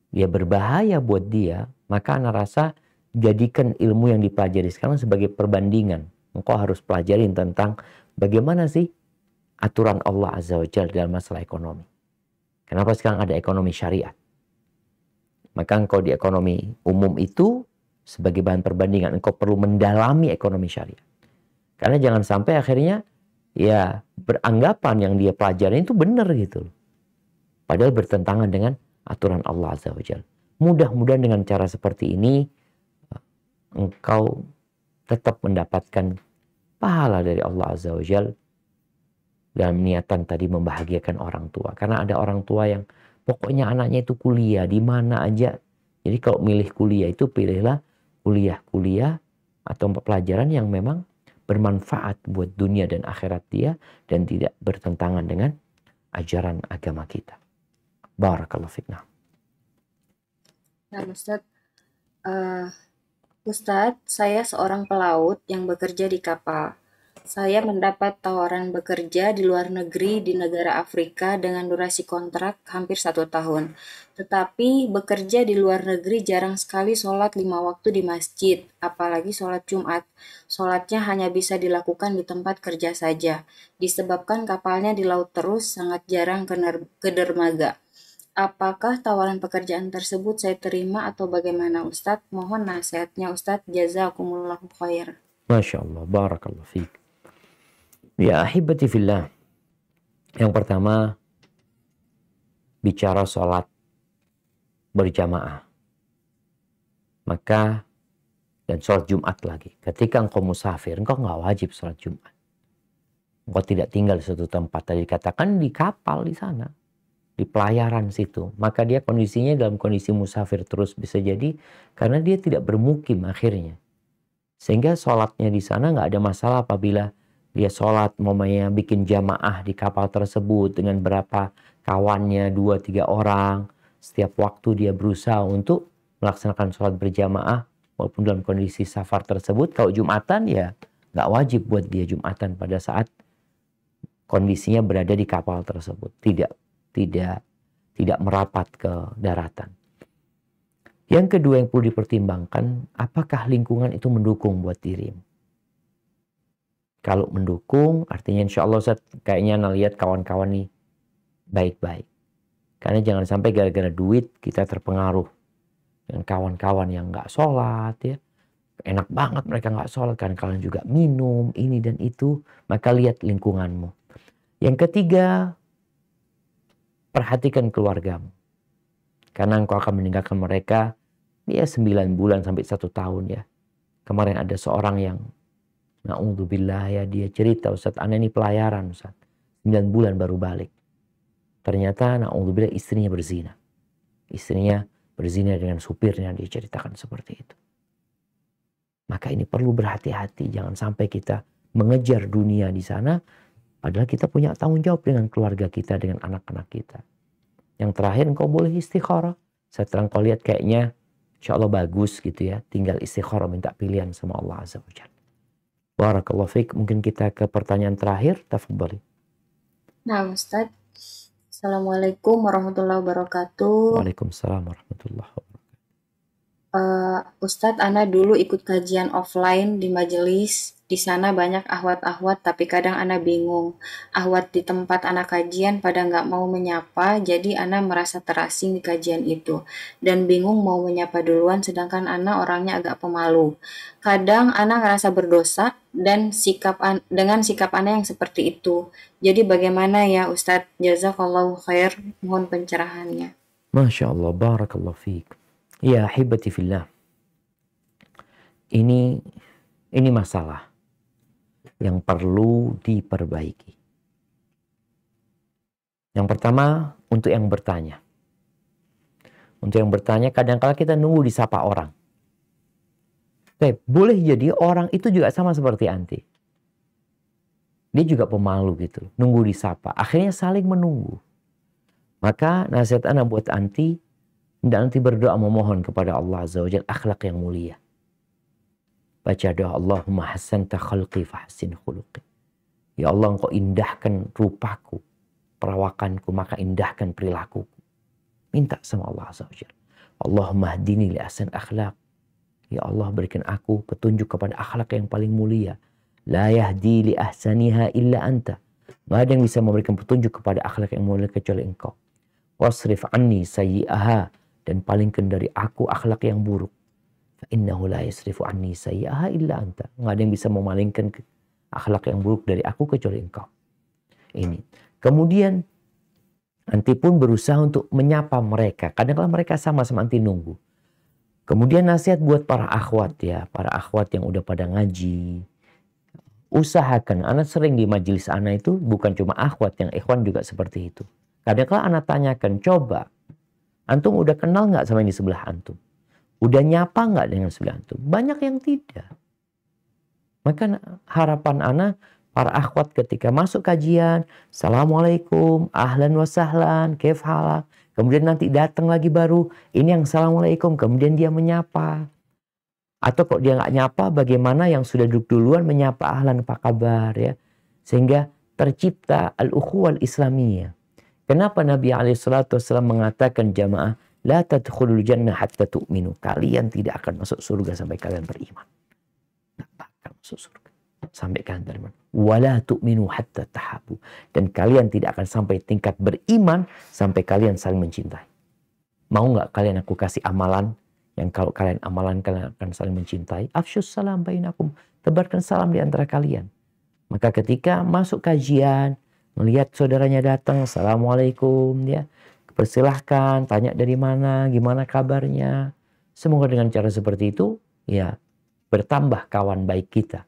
dia berbahaya buat dia, maka anak rasa jadikan ilmu yang dipelajari sekarang sebagai perbandingan. Engkau harus pelajarin tentang bagaimana sih aturan Allah Azza wa Jalla dalam masalah ekonomi. Kenapa sekarang ada ekonomi syariat? Maka engkau di ekonomi umum itu sebagai bahan perbandingan, engkau perlu mendalami ekonomi syariat. Karena jangan sampai akhirnya ya beranggapan yang dia pelajari itu benar gitu. Padahal bertentangan dengan aturan Allah Azza wa Jalla. Mudah-mudahan dengan cara seperti ini engkau tetap mendapatkan pahala dari Allah Azza wa Jalla dalam niatan tadi membahagiakan orang tua. Karena ada orang tua yang pokoknya anaknya itu kuliah di mana aja. Jadi kalau milih kuliah itu pilihlah kuliah atau pelajaran yang memang bermanfaat buat dunia dan akhirat dia dan tidak bertentangan dengan ajaran agama kita. Barakallahu fiqna. Nah, Ustadz, saya seorang pelaut yang bekerja di kapal. Saya mendapat tawaran bekerja di luar negeri di negara Afrika dengan durasi kontrak hampir 1 tahun. Tetapi bekerja di luar negeri jarang sekali sholat 5 waktu di masjid, apalagi sholat Jumat. Sholatnya hanya bisa dilakukan di tempat kerja saja, disebabkan kapalnya di laut terus sangat jarang ke dermaga. Apakah tawaran pekerjaan tersebut saya terima atau bagaimana Ustadz? Mohon nasihatnya Ustadz. Jazakumullahu khair. Masya Allah, barakallahu fiik. Ya ahibati fillah. Yang pertama, bicara sholat berjamaah. Maka, dan sholat Jumat lagi. Ketika engkau musafir, engkau nggak wajib sholat Jumat. Engkau tidak tinggal di suatu tempat. Tadi dikatakan di kapal di sana. Di pelayaran situ. Maka dia kondisinya dalam kondisi musafir terus bisa jadi. Karena dia tidak bermukim akhirnya. Sehingga sholatnya di sana nggak ada masalah apabila dia sholat, mamanya bikin jamaah di kapal tersebut dengan berapa kawannya, 2-3 orang. Setiap waktu dia berusaha untuk melaksanakan sholat berjamaah walaupun dalam kondisi safar tersebut. Kalau Jumatan ya nggak wajib buat dia Jumatan pada saat kondisinya berada di kapal tersebut, tidak merapat ke daratan. Yang kedua yang perlu dipertimbangkan, apakah lingkungan itu mendukung buat dirimu? Kalau mendukung, artinya insya Allah Ustaz, kayaknya lihat kawan-kawan nih baik-baik. Karena jangan sampai gara-gara duit kita terpengaruh dengan kawan-kawan yang nggak sholat ya. Enak banget mereka nggak sholat, karena kalian juga minum ini dan itu. Maka lihat lingkunganmu. Yang ketiga, perhatikan keluargamu. Karena engkau akan meninggalkan mereka ya 9 bulan sampai 1 tahun ya. Kemarin ada seorang yang na'udzubillah ya, dia cerita, Ustaz, ana ini pelayaran Ustaz. 9 bulan baru balik. Ternyata na'udzubillah istrinya berzina. Istrinya berzina dengan supirnya, dia ceritakan seperti itu. Maka ini perlu berhati-hati, jangan sampai kita mengejar dunia di sana, padahal kita punya tanggung jawab dengan keluarga kita, dengan anak-anak kita. Yang terakhir, engkau boleh istikharah. Setelah engkau lihat kayaknya insya Allah bagus gitu ya, tinggal istikharah, minta pilihan sama Allah Azza wa Jalla. Barakallahu fiik. Mungkin kita ke pertanyaan terakhir. Tafadhali. Nah, Ustaz. Assalamualaikum warahmatullahi wabarakatuh. Waalaikumsalam warahmatullahi wabarakatuh. Ustadz, Ana dulu ikut kajian offline di majelis. Di sana banyak ahwat-ahwat, tapi kadang Ana bingung. Ahwat di tempat Ana kajian pada nggak mau menyapa, jadi Ana merasa terasing di kajian itu. Dan bingung mau menyapa duluan, sedangkan Ana orangnya agak pemalu. Kadang Ana ngerasa berdosa dan dengan sikap Ana yang seperti itu. Jadi bagaimana ya Ustadz? Jazakallahu khair, mohon pencerahannya. Masya Allah, barakallahu fiik. Ya ahibati fillah. Ini masalah yang perlu diperbaiki. Yang pertama, untuk yang bertanya. Untuk yang bertanya, kadang-kala kita nunggu disapa orang. Boleh jadi orang itu juga sama seperti anti. Dia juga pemalu gitu, nunggu disapa. Akhirnya saling menunggu. Maka nasihat ana buat anti, dan nanti berdoa memohon kepada Allah Azza wa Jalla akhlak yang mulia. Baca doa, Allahumma hassanta khalqi fahassin khuluqi. Ya Allah, engkau indahkan rupaku, perawakanku, maka indahkan perilakuku. Minta sama Allah Azza wa Jalla. Allahumma hdini li ahsan akhlaq. Ya Allah, berikan aku petunjuk kepada akhlak yang paling mulia. La yahdi li ahsaniha illa anta. Nggak ada yang bisa memberikan petunjuk kepada akhlak yang mulia kecuali engkau. Wasrif anni sayyi'aha. Dan palingkan dari aku akhlak yang buruk. Fa innahu la yasrifu anni sayyi'aha illa anta. Nggak ada yang bisa memalingkan akhlak yang buruk dari aku kecuali engkau. Ini. Kemudian anti pun berusaha untuk menyapa mereka. Kadang-kadang mereka sama-sama anti nunggu. Kemudian nasihat buat para akhwat ya, para akhwat yang udah pada ngaji. Usahakan, anak sering di majelis anak itu bukan cuma akhwat, yang ikhwan juga seperti itu. Kadang-kadang anak tanyakan, coba antum udah kenal nggak sama yang di sebelah antum? Udah nyapa nggak dengan sebelah antum? Banyak yang tidak. Maka harapan anak, para akhwat ketika masuk kajian, Assalamualaikum, ahlan wa sahlan, kaif halak. Kemudian nanti datang lagi baru, ini yang Assalamualaikum, kemudian dia menyapa. Atau kok dia nggak nyapa, bagaimana yang sudah duduk duluan menyapa ahlan, apa kabar ya. Sehingga tercipta al-ukhuwah al-islamiyah. Kenapa Nabi SAW mengatakan jamaah, la tadkhulul jannah hatta tu'minu. Kalian tidak akan masuk surga sampai kalian beriman. Tidak akan masuk surga sampai kalian beriman. Wala tu'minu hatta tahabu. Dan kalian tidak akan sampai tingkat beriman sampai kalian saling mencintai. Mau nggak kalian aku kasih amalan yang kalau kalian amalan kalian akan saling mencintai? Afsyus salam bainakum. Tebarkan salam di antara kalian. Maka ketika masuk kajian, melihat saudaranya datang, Assalamualaikum, ya, persilahkan, tanya dari mana, gimana kabarnya. Semoga dengan cara seperti itu, ya, bertambah kawan baik kita.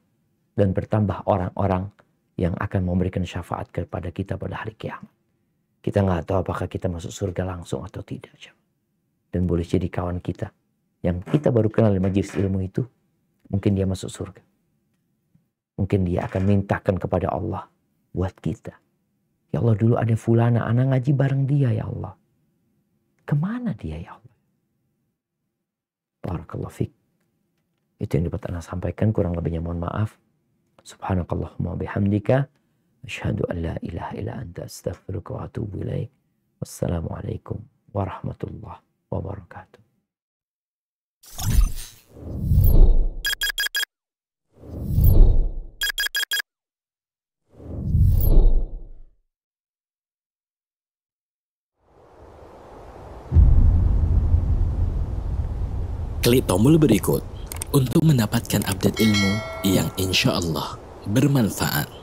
Dan bertambah orang-orang yang akan memberikan syafaat kepada kita pada hari kiamat. Kita nggak tahu apakah kita masuk surga langsung atau tidak. Dan boleh jadi kawan kita, yang kita baru kenal di majelis ilmu itu, mungkin dia masuk surga. Mungkin dia akan mintakan kepada Allah buat kita. Ya Allah, dulu ada fulana, anak ngaji bareng dia ya Allah. Kemana dia ya Allah? Barakallahu fiik. Itu yang dapat anak sampaikan, kurang lebihnya mohon maaf. Subhanakallahumma bihamdika. Asyhadu an la ilaha illa anta astaghfiruka wa atubu ilaik. Wassalamualaikum warahmatullahi wabarakatuh. Klik tombol berikut untuk mendapatkan update ilmu yang insya Allah bermanfaat.